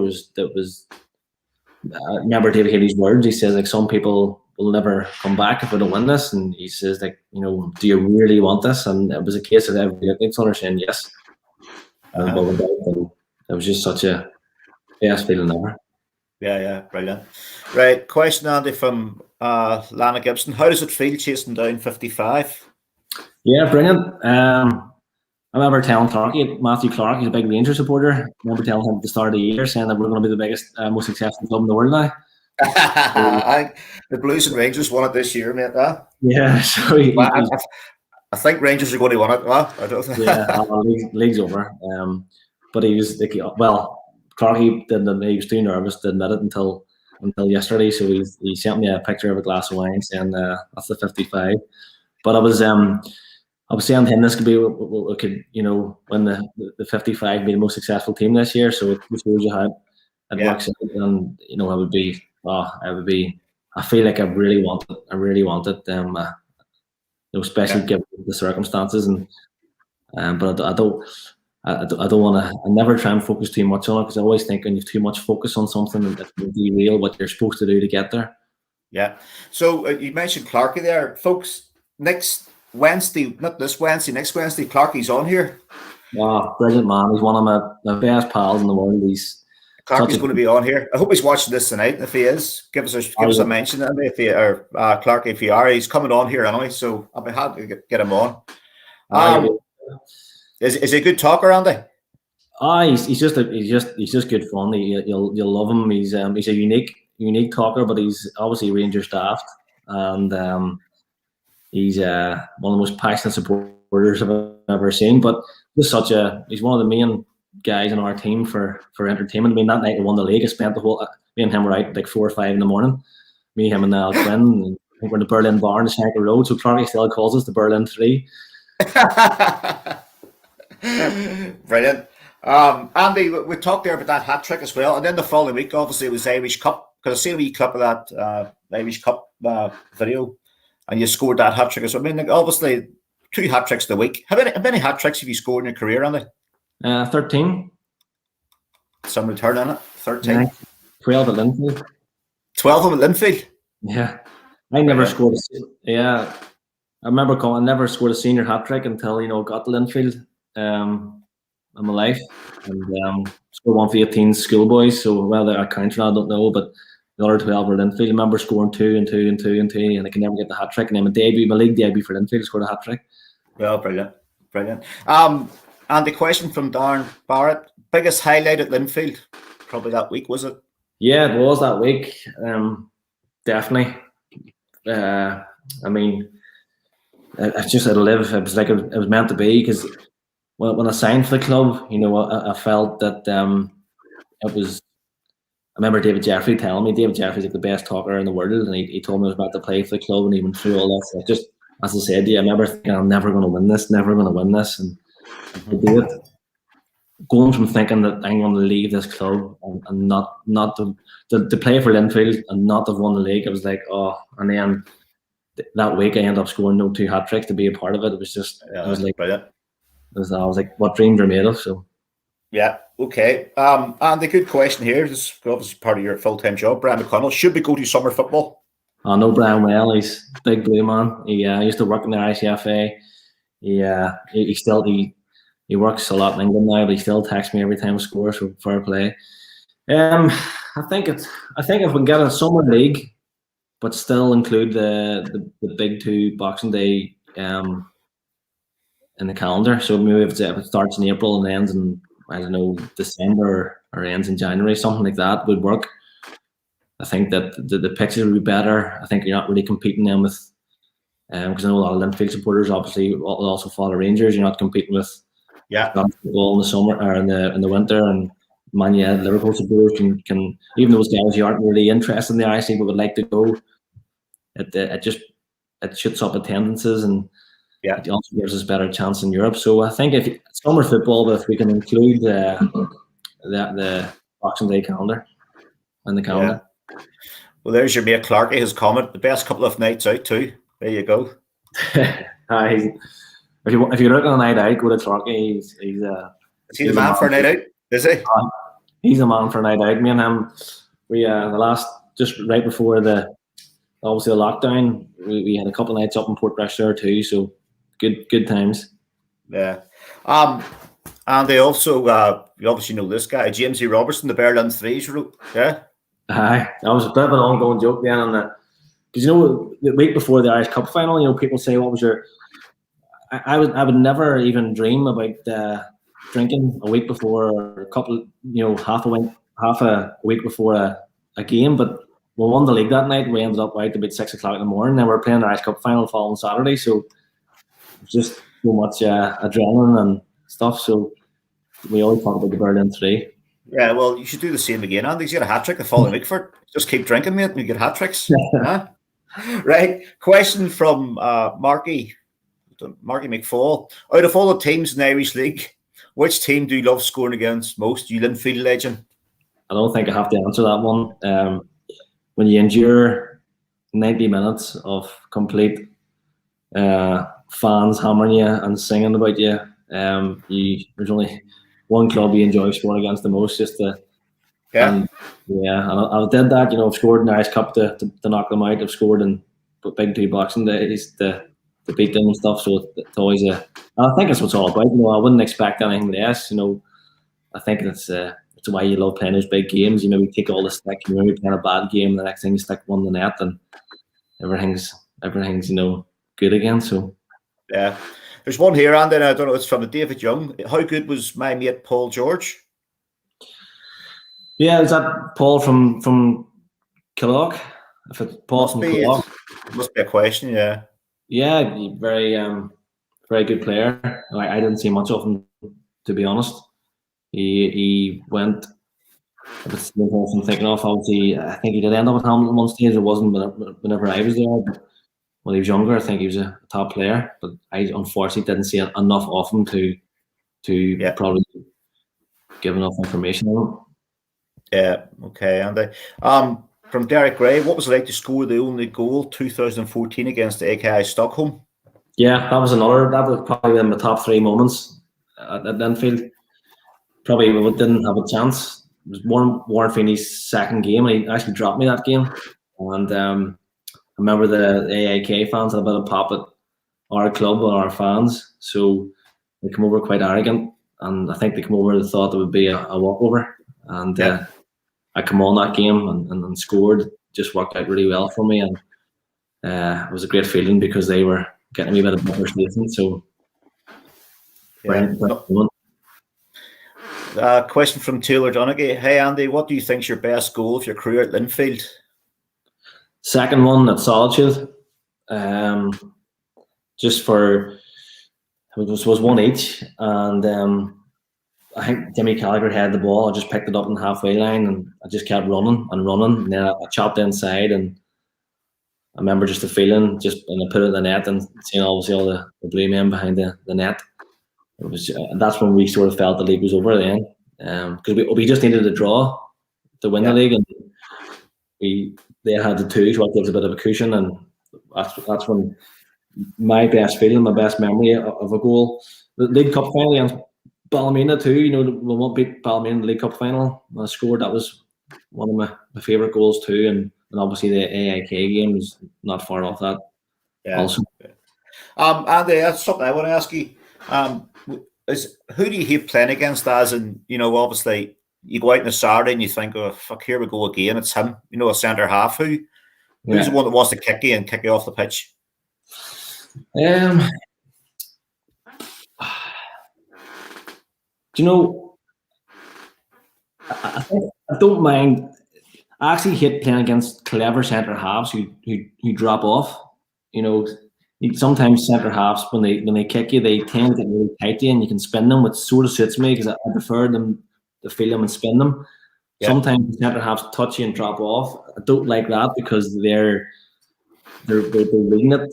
S2: remember David Haley's words. He says, like, some people will never come back if we don't win this. And he says, like, do you really want this? And it was a case of everybody at Nixon saying yes. And it was just such a best feeling ever.
S1: Yeah, brilliant. Right, question, Andy, from Lana Gibson. How does it feel chasing down 55?
S2: Yeah, brilliant. I remember telling Matthew Clark, he's a big Rangers supporter. I remember telling him at the start of the year, saying that we're going to be the biggest, most successful club in the world now.
S1: The Blues and Rangers won it this year, mate.
S2: Yeah, so
S1: I think Rangers are going to win it. Well, I don't think.
S2: Yeah, league's over. But he was like, Clarky didn't. He was too nervous to admit it until yesterday. So he sent me a picture of a glass of wine saying that's the 55. But I was saying to him, this could be, we could win the 55, be the most successful team this year. So it shows you how it works. And I would be. I feel like I really want it. Especially given the circumstances, but I don't want to. I never try and focus too much on it because I always think when you've too much focus on something, that will derail what you're supposed to do to get there.
S1: Yeah. So you mentioned Clarky there, folks. Next Wednesday, not this Wednesday, next Wednesday, Clarky's on here.
S2: Brilliant man! He's one of my best pals in the world.
S1: Clarky's going to be on here. I hope he's watching this tonight. If he is, give us a mention. If he or Clarky, if he are, he's coming on here anyway. So I'll be happy to get him on. Is he a good talker, Andy?
S2: He's just good fun. You'll love him. He's a unique talker, but he's obviously Ranger staffed, and he's one of the most passionate supporters I've ever seen. But he's one of the main guys in our team for entertainment. I mean, that night we won the league, I spent the whole, me and him were out like 4 or 5 in the morning. Me, him, and Al Quinn. And I think we're in the Berlin bar on the Shanker Road. So Clarky still calls us the Berlin 3.
S1: Brilliant. Andy, we talked there about that hat trick as well, and then the following week, obviously, it was Irish Cup. Because I see a wee clip of that Irish Cup video, and you scored that hat trick as well. I mean, like, obviously, 2 hat tricks a week. How many hat tricks have you scored in your career, Andy?
S2: 13.
S1: Some return on it. 13.
S2: 12 at Linfield.
S1: 12 of them at Linfield.
S2: Yeah, I never scored. I remember I never scored a senior hat trick until got to Linfield in my life, and scored one for 18 schoolboys. So whether I counted, I don't know, but the other 12 were Linfield. I remember scoring 2 and 2 and 2 and 2, and I can never get the hat trick. And then my league debut for Linfield, scored a hat trick.
S1: Well, brilliant. And the question from Darren Barrett: biggest highlight at Linfield? Probably that week, was it?
S2: Yeah, it was that week. Definitely. I mean, it's just it'll live. It was like it was meant to be, because when I signed for the club, I felt that it was remember David Jeffrey telling me David Jeffrey's like the best talker in the world, and he told me I was about to play for the club, and he went through all this. Like, just as I said, I remember thinking I'm never going to win this, and I do it. Going from thinking that I'm going to leave this club and not to play for Linfield and not have won the league, it was like, oh, and then that week I ended up scoring 2 hat tricks to be a part of it. It was just, it was like,
S1: brilliant.
S2: I was like, what dreams are made of? So.
S1: Yeah, okay. And the good question here, this is obviously part of your full-time job. Brian McConnell, should we go to summer football?
S2: I know Brian well. He's a big blue man. He used to work in the ICFA. He works a lot in England now, but he still texts me every time he scores, so fair play. I think if we can get a summer league, but still include the big 2 Boxing Day in the calendar. So maybe if it starts in April and ends in, I don't know, December or ends in January, something like that would work. I think that the pitches would be better. I think you're not really competing then with, because I know a lot of Linfield supporters obviously will also follow Rangers. You're not competing with football in the summer or in the winter, and Liverpool supporters can even those guys who aren't really interested in the IC but would like to go. It shoots up attendances, and it also gives us a better chance in Europe. So I think if summer football, but if we can include the Boxing Day calendar and the calendar.
S1: Yeah. Well, there's your mate Clarkey, his comment. The best couple of nights out too. There you go.
S2: If you're looking at a night out, go to Clarkey. Is he
S1: the man for a night out? Is he?
S2: He's a man for a night out. Me and him, we just right before obviously the lockdown, we had a couple of nights up in Portrush there too. So good times.
S1: Yeah. And they also you obviously know this guy, James E. Robertson, the Berlin Threes wrote. Yeah.
S2: Aye, that was a bit of an ongoing joke then, and because the week before the Irish Cup final, people say, "What was your?" I would never even dream about drinking a week before, or a couple, half a week before a game. But we won the league that night. We ended up out about 6 o'clock in the morning. Then we're playing the Irish Cup final the following Saturday. So it's just so much adrenaline and stuff. So we always talk about the Berlin Three.
S1: Yeah, well, you should do the same again, Andy. He's got a hat trick the following week for it. Just keep drinking, mate, and you get hat tricks. Right. Question from Marky McFall. Out of all the teams in the Irish League, which team do you love scoring against most? You Linfield legend.
S2: I don't think I have to answer that one. When you endure 90 minutes of complete fans hammering you and singing about you, there's only one club you enjoy scoring against the most, and I did that. I've scored in the Irish Cup to knock them out. I've scored in big 2 Boxing Days to beat them and stuff. So it's always I think it's what it's all about. I wouldn't expect anything less. I think it's why you love playing those big games. We take all the stick. Maybe playing a bad game, the next thing you stick one in the net, and everything's good again. So
S1: yeah. There's one here, Andy, and I don't know, it's from David Young. How good was my mate Paul George?
S2: Yeah, is that Paul from Killock? If it's Paul from Killock.
S1: Must be a question, yeah.
S2: Yeah, very good player. I didn't see much of him, to be honest. He went, if I'm thinking of, obviously, I think he did end up at Hamilton one stage. It wasn't whenever I was there, but when he was younger, I think he was a top player, but I unfortunately didn't see enough of him to probably give enough information on him.
S1: Yeah, okay, Andy. From Derek Gray, what was it like to score the only goal 2014 against the AKI Stockholm?
S2: Yeah, that was probably in the top 3 moments at Linfield. Probably we didn't have a chance. It was Warren Feeney's second game, and he actually dropped me that game. And I remember the AIK fans had a bit of pop at our club and our fans, so they come over quite arrogant, and I think they come over and thought it would be a walkover. And I come on that game and scored. Just worked out really well for me, and it was a great feeling because they were getting me a bit of appreciation. So,
S1: question from Taylor Donaghy. Hey Andy, what do you think is your best goal of your career at Linfield?
S2: Second one at Solitude. Just for it was one each, and I think Jimmy Gallagher had the ball. I just picked it up in the halfway line, and I just kept running and running. And then I chopped inside, and I remember just the feeling, when I put it in the net and seeing obviously all the blue men behind the net. It was that's when we sort of felt the league was over then, because we just needed a draw to win the league, and they had the two, so that gives a bit of a cushion, and that's when my best feeling, my best memory of a goal. The League Cup final against Ballymena too. You know, we won't beat Ballymena in the League Cup final. When I scored, that was one of my favourite goals too, and obviously the AIK game was not far off that.
S1: Yeah.
S2: Also,
S1: Andy, that's something I want to ask you. Is who do you hate playing against? As in, you know, obviously you go out on a Saturday and you think, oh fuck, here we go again. It's him, you know, a centre half. Who's the one that wants to kick you and kick you off the pitch?
S2: Do you know? I don't mind. I actually hate playing against clever centre halves who drop off. You know, sometimes centre halves when they kick you, they tend to get really tight to you, and you can spin them, which sort of suits me because I prefer them to feel them and spin them. Yeah. Sometimes centre halves touch you and drop off. I don't like that because they're reading it.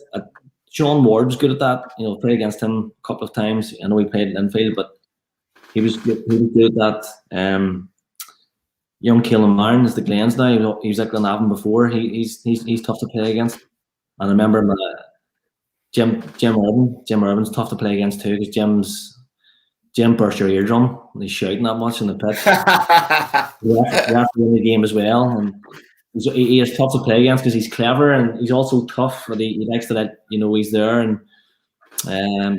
S2: Sean Ward was good at that. You know, played against him a couple of times. I know he played at Linfield, but he was good at that. Young Keelan Martin is the Glens now. He was at Glenavon before. He's tough to play against. And I remember Jim Irvin's tough to play against too, because Jim burst your eardrum when he's shouting that much in the pitch. He has to win the game as well, and he is tough to play against because he's clever and he's also tough. But he likes to let you know he's there, and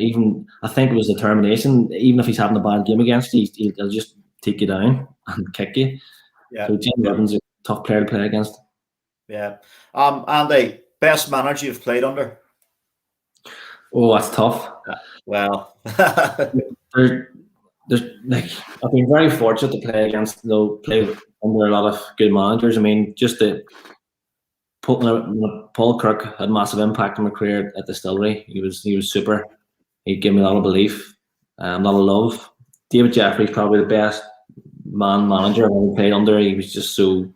S2: even I think it was determination. Even if he's having a bad game against you, he'll just take you down and kick you. Yeah. So Jim Irvin's a tough player to play against.
S1: Yeah. Andy, best manager you've played under?
S2: Oh, that's tough.
S1: Well,
S2: there's like I've been very fortunate to play play under a lot of good managers. I mean, just Paul Kirk had massive impact on my career at Distillery. He was super. He gave me a lot of belief, a lot of love. David Jeffrey's probably the best manager I've ever played under. He was just so.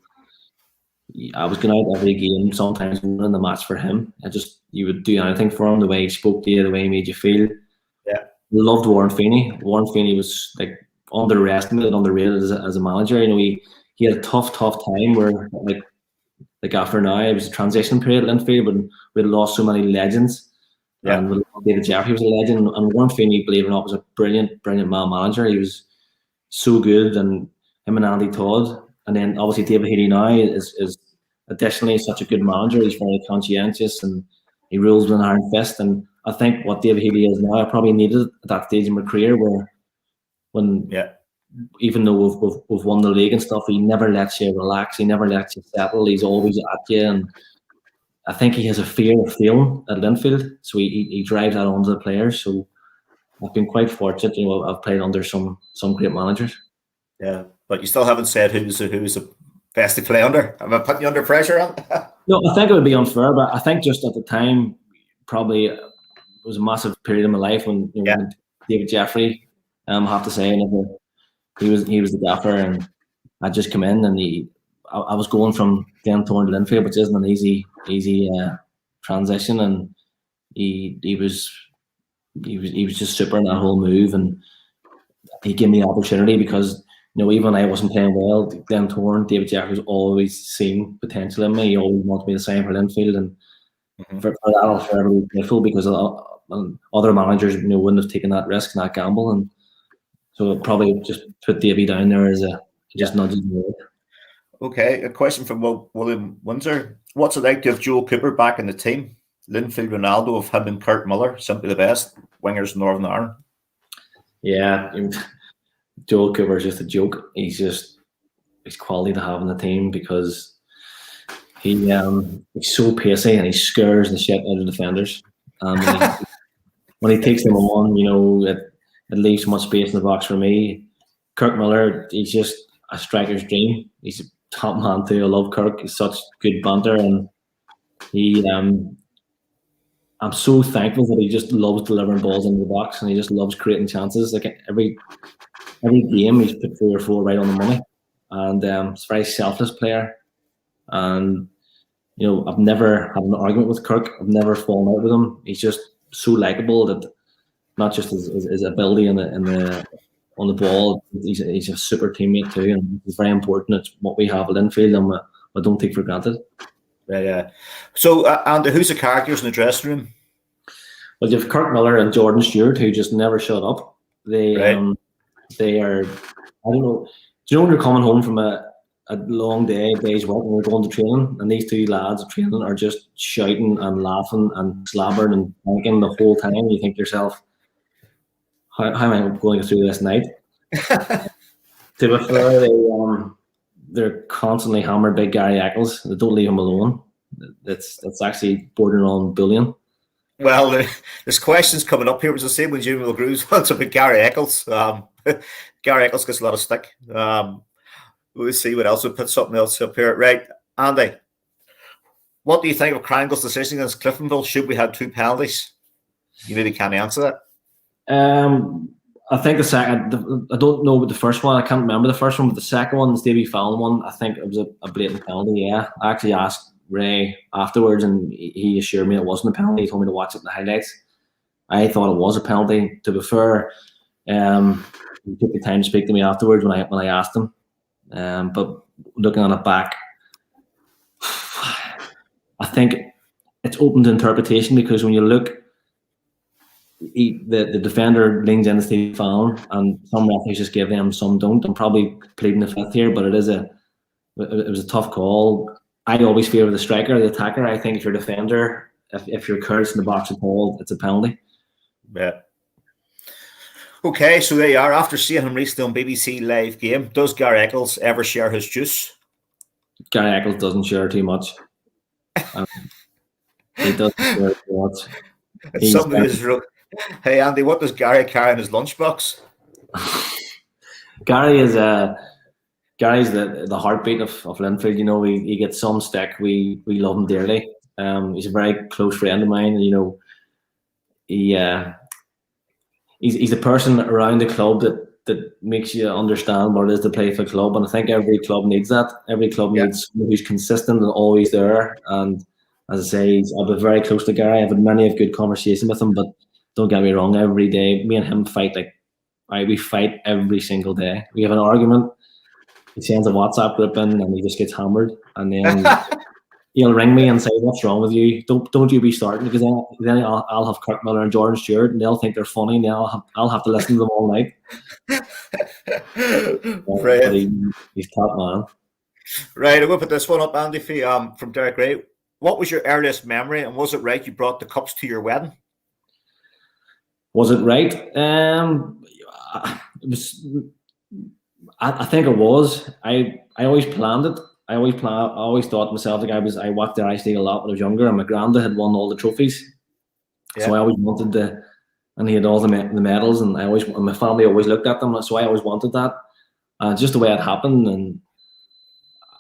S2: I was going out every game, sometimes winning the match for him. You would do anything for him, the way he spoke to you, the way he made you feel.
S1: Yeah.
S2: Loved Warren Feeney. Warren Feeney was like underestimated, underrated as a manager. You know, he had a tough time where like after now it was a transition period at Linfield when we had lost so many legends. Yeah. And David Jeffrey was a legend, and Warren Feeney, believe it or not, was a brilliant man manager. He was so good, and him and Andy Todd. And then obviously David Healy now is additionally such a good manager. He's very conscientious and he rules with an iron fist. And I think what David Healy is now, I probably needed at that stage in my career even though we've won the league and stuff, he never lets you relax. He never lets you settle. He's always at you. And I think he has a fear of failing at Linfield. So he drives that onto the players. So I've been quite fortunate. You know, I've played under some great managers.
S1: Yeah, but you still haven't said who's the best to play under. Am I putting you under pressure on?
S2: No, I think it would be unfair, but I think just at the time, probably it was a massive period in my life when David Jeffrey, I have to say, he was the gaffer, and I just come in, and I was going from Glentoran to Linfield, which isn't an easy transition, and he was just super in that whole move, and he gave me the opportunity because. You know, even when I wasn't playing well, Glentoran, David Jeffrey's always seen potential in me. He always wanted me to sign for Linfield, and for that I'll forever be grateful because other managers, you know, wouldn't have taken that risk and that gamble, and so it probably just put Davey down there as just nudging me.
S1: Okay, a question from William Windsor: what's it like to have Joel Cooper back in the team? Linfield Ronaldo of him and Kurt Miller, simply the best wingers in Northern Ireland.
S2: Yeah. Joel Cooper is just a joke. He's quality to have in the team because he's so pacey and he scares the shit out of defenders. When he takes them on, you know, it leaves much space in the box for me. Kirk Miller, he's just a striker's dream. He's a top man too. I love Kirk. He's such good banter, and I'm so thankful that he just loves delivering balls into the box and he just loves creating chances. Like every game he's put 3 or 4 right on the money, and he's a very selfless player. And I've never had an argument with Kirk. I've never fallen out with him. He's just so likable that not just his ability on the ball, he's a super teammate too, and it's very important. It's what we have at Linfield, and I don't take for granted.
S1: Yeah. So, Andy, who's the characters in the dressing room?
S2: Well, you have Kirk Miller and Jordan Stewart, who just never shut up. They are, I don't know. Do you know when you're coming home from a long day's work and you're going to training, and these two lads at training are just shouting and laughing and slabbering and thinking the whole time? You think to yourself, how am I going through this night? To be fair, they're constantly hammered by Gary Eccles. They don't leave him alone. That's actually bordering on bullying.
S1: Well, there's questions coming up here. It was the same when Jimmy McGrew wants about Gary Eccles. Gary Eccles gets a lot of stick. We'll see what else. We'll put something else up here. Right, Andy, what do you think of Crangle's decision against Cliftonville? Should we have 2 penalties? You maybe can't answer that.
S2: I think the second, I don't know about the first one. I can't remember the first one, but the second one, the Stevie Fallon one, I think it was a blatant penalty. Yeah, I actually asked Ray afterwards, and he assured me it wasn't a penalty. He told me to watch it in the highlights. I thought it was a penalty. To be fair, he took the time to speak to me afterwards when I asked him. But looking on it back, I think it's open to interpretation, because when you look, the defender leans into Steve Fallon, and some referees just give them, some don't. I'm probably pleading the fifth here, but it was a tough call. I always favour the striker, the attacker. I think if you're a defender, if you're cursed in the box at all, it's a penalty.
S1: Yeah. Okay, so there you are. After seeing him recently on BBC Live Game, does Gary Eccles ever share his juice?
S2: Gary Eccles doesn't share too much. He doesn't share too much.
S1: Hey, Andy, what does Gary carry in his lunchbox?
S2: Gary's the heartbeat of Linfield. He gets some stick. We love him dearly. He's a very close friend of mine. He's the person around the club that makes you understand what it is to play for a club, and I think every club needs that. Every club needs someone who's consistent and always there. And as I say, I've been very close to Gary. I've had many of good conversations with him, but don't get me wrong, every day me and him fight we fight every single day. We have an argument. He sends a WhatsApp group in and he just gets hammered, and then he'll ring me and say, "What's wrong with you? Don't you be starting?" Because then I'll have Kirk Miller and Jordan Stewart, and they'll think they're funny, and I'll have to listen to them all night. But he's top man.
S1: Right, I'm going to put this one up, Andy, from Derek Ray. What was your earliest memory, and was it right you brought the cups to your wedding?
S2: Was it right? It was. I think it was. I always planned it. I always thought to myself, I watched the Ice League a lot when I was younger, and my granddad had won all the trophies. Yeah. So I always wanted and he had all the medals, and my family always looked at them, so I always wanted that. Just the way it happened, and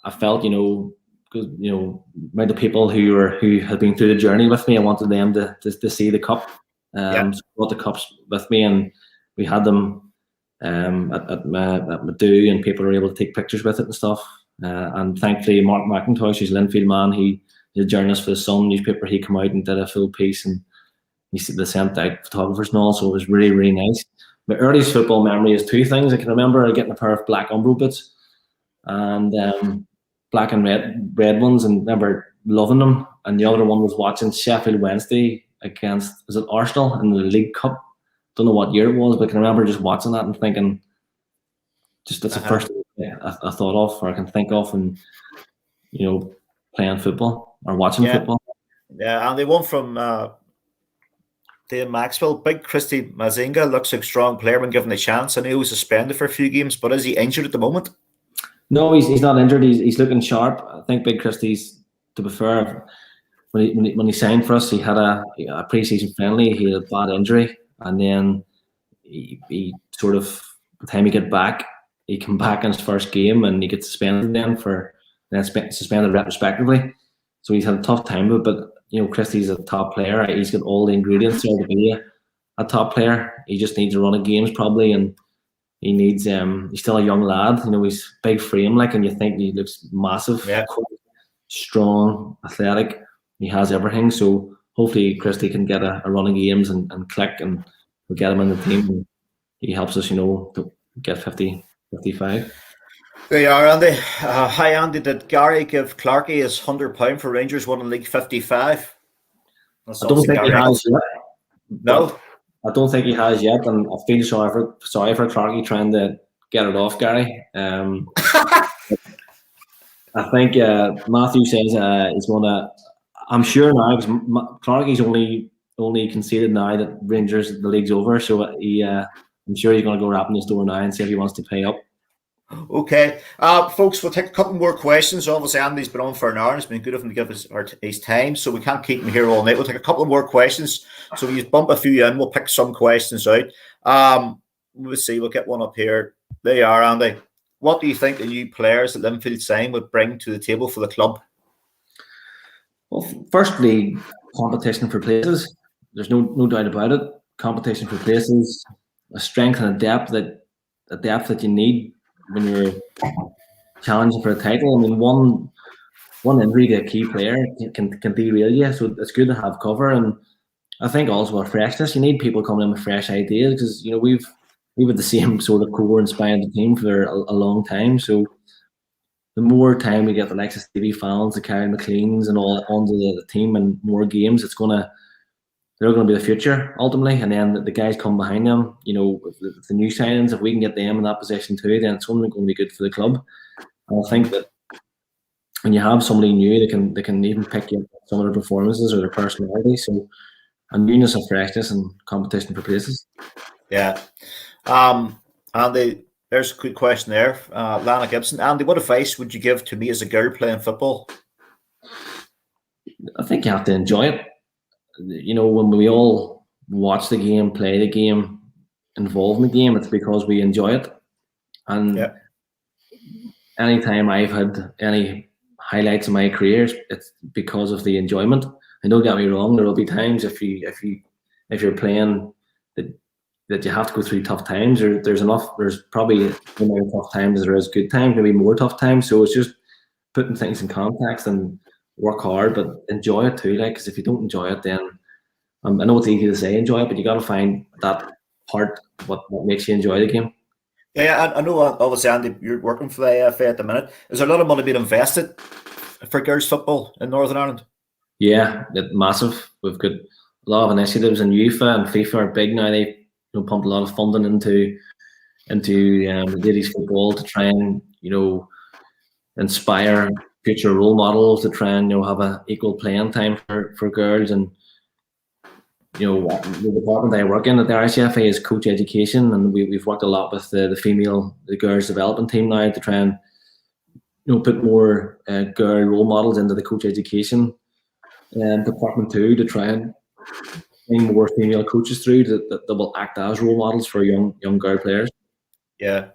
S2: I felt, because the people who had been through the journey with me, I wanted them to see the cup. So brought the cups with me, and we had them at my do, and people were able to take pictures with it and stuff. And thankfully, Mark McIntosh, who's a Linfield man, he's a journalist for the Sun newspaper. He came out and did a full piece, and they sent out photographers and all. So it was really, really nice. My earliest football memory is 2 things. I can remember getting a pair of black Umbro boots, and black and red ones, and remember loving them. And the other one was watching Sheffield Wednesday against, was it Arsenal in the League Cup? Don't know what year it was, but I can remember just watching that and thinking, just that's the first thing I thought of, or I can think of, and playing football or watching football.
S1: Yeah, and they won from Dave Maxwell. Big Christy Mazinga looks like a strong player when given a chance. I know he was suspended for a few games, but is he injured at the moment?
S2: No, he's not injured. He's looking sharp. I think Big Christy's, to be fair, when he signed for us, he had a pre-season friendly. He had a bad injury, and then he sort of, by the time he got back, he came back in his first game, and he gets suspended then suspended retrospectively. So he's had a tough time of it. But Christie's a top player. He's got all the ingredients there to be a top player. He just needs a run of games probably, and he needs. He's still a young lad. You know, he's big frame, like, and you think he looks massive, strong, athletic. He has everything. So hopefully Christie can get a run of games and click, and we'll get him in the team. And he helps us, you know, to get 50, 55.
S1: There you are, Andy. Hi, Andy. Did Gary give Clarkey his £100 for Rangers winning League 55?
S2: I don't think he has yet.
S1: No,
S2: I don't think he has yet, and I feel sorry for Clarkey trying to get it off Gary. I think Matthew says he's going to. I'm sure now because Clarkey's only conceded now that Rangers the league's over, so I'm sure he's going to go rapping his door now and see if he wants to pay up.
S1: Okay, folks, we'll take a couple more questions. Obviously, Andy's been on for an hour. It's been good of him to give us his time, so we can't keep him here all night. We'll take a couple more questions. So we just bump a few in. We'll pick some questions out. We'll see. We'll get one up here. There you are, Andy. What do you think the new players that Linfield sign would bring to the table for the club?
S2: Well, firstly, competition for places. There's no doubt about it. Competition for places, a strength and a depth that you need when you're challenging for a title. I mean, one injury to a key player can derail you, so it's good to have cover. And I think also a freshness. You need people coming in with fresh ideas because you know we've had the same sort of core and spine of the team for a long time. So the more time we get the likes of Stevie Fallons, the Carrie McLeans, and all onto the team and more games, they're going to be the future ultimately. And then the guys come behind them, you know, the new signings, if we can get them in that position too, then it's only going to be good for the club. And I think that when you have somebody new, they can even pick you up some of their performances or their personality. So a newness and freshness and competition for places.
S1: Yeah. Andy, there's a quick question there. Lana Gibson. Andy, what advice would you give to me as a girl playing football?
S2: I think you have to enjoy it. You know, when we all watch the game, play the game, involve in the game, it's because we enjoy it. And anytime I've had any highlights in my career, it's because of the enjoyment. And don't get me wrong, there will be times if you're playing that you have to go through tough times. There's probably as many tough times as there is good times, maybe more tough times. So it's just putting things in context and work hard, but enjoy it too. Like, because if you don't enjoy it, then I know it's easy to say enjoy it, but you got to find that part what makes you enjoy the game.
S1: Yeah, I know. Obviously, Andy, you're working for the AFA at the minute. Is there a lot of money being invested for girls football in Northern Ireland?
S2: Yeah, it's massive. We've got a lot of initiatives, and UEFA and FIFA are big now. They pump a lot of funding into ladies football to try and inspire future role models, to try and have a equal playing time for girls. And the department I work in at the RCFA is coach education, and we've worked a lot with the girls development team now to try and put more girl role models into the coach education department too, to try and bring more female coaches through that will act as role models for young girl players.
S1: Yeah.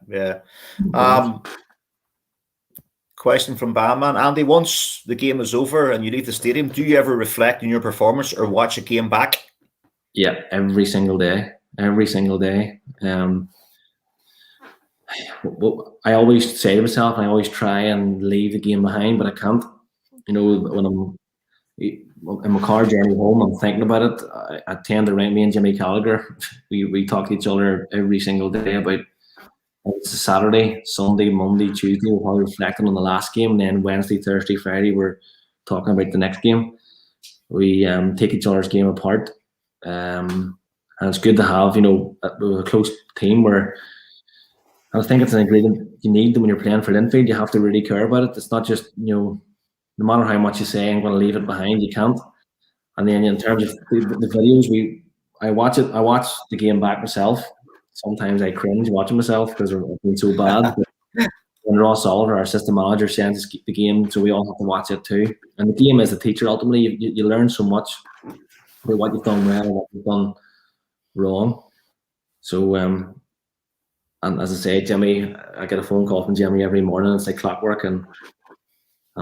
S1: Question from Bandman. Andy, once the game is over and you leave the stadium, do you ever reflect on your performance or watch a game back?
S2: Yeah, every single day. I always say to myself, and I always try and leave the game behind, but I can't. When I'm in my car journey home, I'm thinking about it. I tend to write me and Jimmy Gallagher. We talk to each other every single day about it's a Saturday, Sunday, Monday, Tuesday. We're probably reflecting on the last game, and then Wednesday, Thursday, Friday, we're talking about the next game. We take each other's game apart, and it's good to have a close team where. I think it's an ingredient you need when you're playing for Linfield. You have to really care about it. It's not just no matter how much you say I'm going to leave it behind, you can't. And then in terms of the videos, I watch the game back myself. Sometimes I cringe watching myself because they're been so bad. When Ross Oliver, our assistant manager, sends the game, so we all have to watch it too. And the game is a teacher. Ultimately, you learn so much about what you've done well and what you've done wrong. So, and as I say, Jimmy, I get a phone call from Jimmy every morning. It's like clockwork, and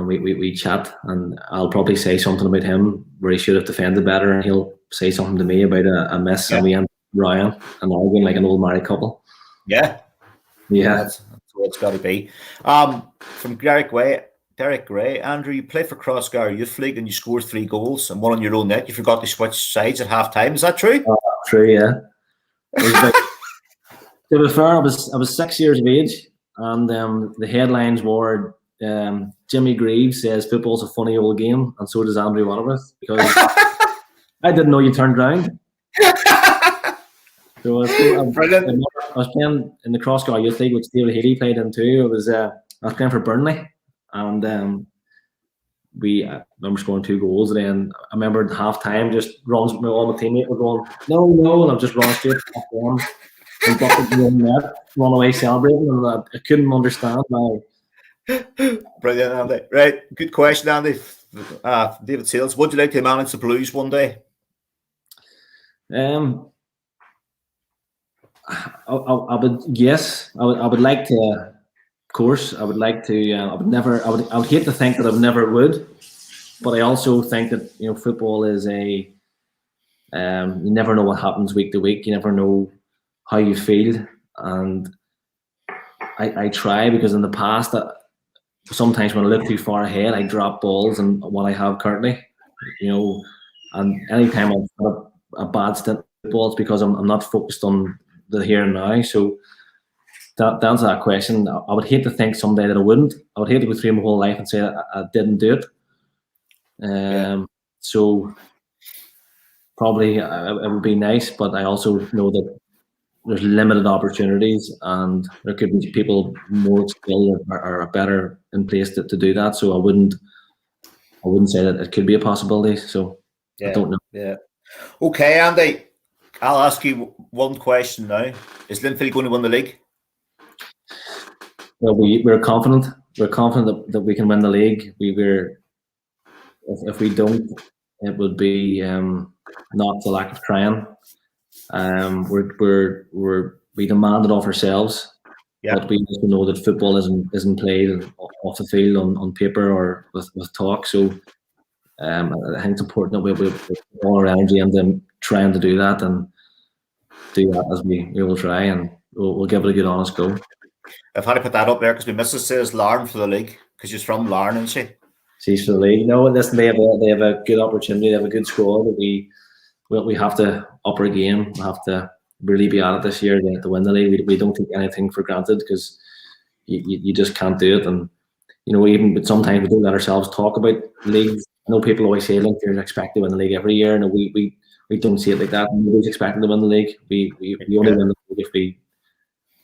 S2: we chat, and I'll probably say something about him where he should have defended better, and he'll say something to me about a miss, and we end Ryan and arguing like an old married couple.
S1: Yeah,
S2: Yeah.
S1: That's what it's got to be. From Derek Gray, Andrew, you play for Crossgar Youth League and you scored 3 goals and one on your own net. You forgot to switch sides at half time. Is that true?
S2: True, yeah. To be fair, I was 6 years of age, and the headlines were Jimmy Greaves says football's a funny old game, and so does Andrew Waterworth, because I didn't know you turned round. So I was playing in the Crossgar Youth League, which David Healy played in too. I was playing for Burnley, and I remember scoring 2 goals. And then I remember at half time, just runs all my teammates were going, no, and I'm just running straight back on and run away celebrating, and I couldn't understand why.
S1: Brilliant, Andy. Right, good question, Andy. David Sales, would you like to manage the Blues one day?
S2: I would, yes. I would like to. Of course, I would like to. I would hate to think that I never would, but I also think that football is a. You never know what happens week to week. You never know how you feel, and I try, because in the past, sometimes when I look too far ahead, I drop balls and what I have currently, and anytime I've had a bad stint at football, it's because I'm not focused on the here and now. So to answer that question, I would hate to think someday that I wouldn't. I would hate to go through my whole life and say I didn't do it. So probably it would be nice, but I also know that there's limited opportunities, and there could be people more skilled or better in place to do that. So I wouldn't say that it could be a possibility. So I don't know.
S1: Yeah. Okay, Andy, I'll ask you one question now. Is Linfield going to win the league?
S2: Well, we're confident. We're confident that we can win the league. If we don't, it would be not the lack of trying. We demand it of ourselves, but we also know that football isn't played off the field on paper or with talk. So I think it's important that we put all our energy into trying to do that, and do that as we will try, and we'll give it a good honest go.
S1: I've had to put that up there because my missus says Larne for the league, because she's from Larne, isn't she?
S2: She's for the league. No, listen, they have a good opportunity. They have a good squad. We have to up our game. We have to really be at it this year to win the league. We don't take anything for granted, because you just can't do it. And but sometimes we don't let ourselves talk about leagues. I know people always say Linfield are expected to win the league every year, and we don't see it like that. Nobody's expecting to win the league. We only win the league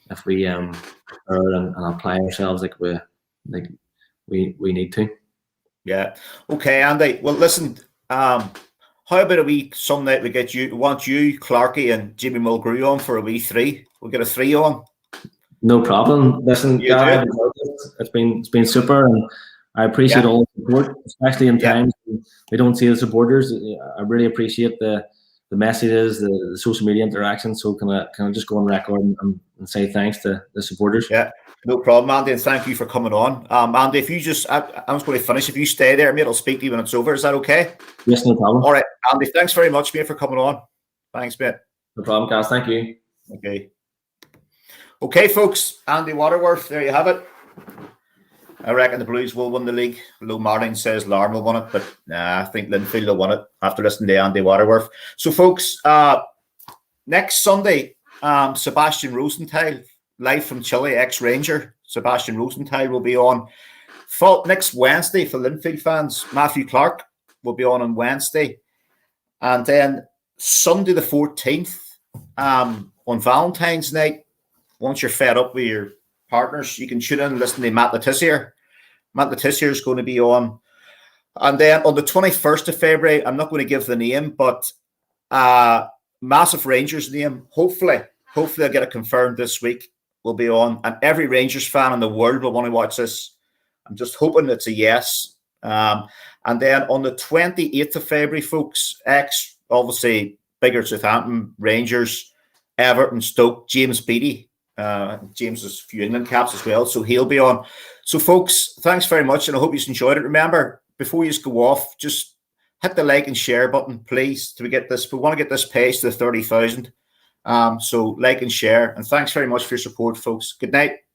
S2: if we and apply ourselves like we need to.
S1: Yeah. Okay, Andy. Well, listen. How about a wee some night we want you, Clarkey, and Jimmy Mulgrew on for a wee 3? We'll get a 3 on. No
S2: problem. Listen, guys, it's been super, and I appreciate all the support, especially in times we don't see the supporters. I really appreciate the messages, the social media interaction. So can I just go on record and say thanks to the supporters?
S1: Yeah, no problem, Andy, and thank you for coming on. Andy, if you just, I'm just going to finish. If you stay there, mate, I'll speak to you when it's over. Is that okay?
S2: Yes, no problem.
S1: All right, Andy, thanks very much, mate, for coming on. Thanks, mate.
S2: No problem, guys. Thank you.
S1: Okay, folks, Andy Waterworth, there you have it. I reckon the Blues will win the league. Although Martin says Larne will win it, but I think Linfield will win it after listening to Andy Waterworth. So, folks, next Sunday, Sebastian Rosenthal, live from Chile, ex-Ranger. Sebastian Rosenthal will be on. Next Wednesday, for Linfield fans, Matthew Clark will be on Wednesday. And then Sunday the 14th, on Valentine's night, once you're fed up with your partners, you can tune in and listen to Matt Letizier. Matt Letizier is going to be on. And then on the 21st of February, I'm not going to give the name, but massive Rangers name. Hopefully I'll get it confirmed this week. Will be on. And every Rangers fan in the world will want to watch this. I'm just hoping it's a yes. And then on the 28th of February, folks, obviously, bigger Southampton, Rangers, Everton, Stoke, James Beattie. James has a few England caps as well, so he'll be on. So, folks, thanks very much, and I hope you enjoyed it. Remember, before you go off, just hit the like and share button, please. We want to get this page to 30,000. So like and share, and thanks very much for your support, folks. Good night.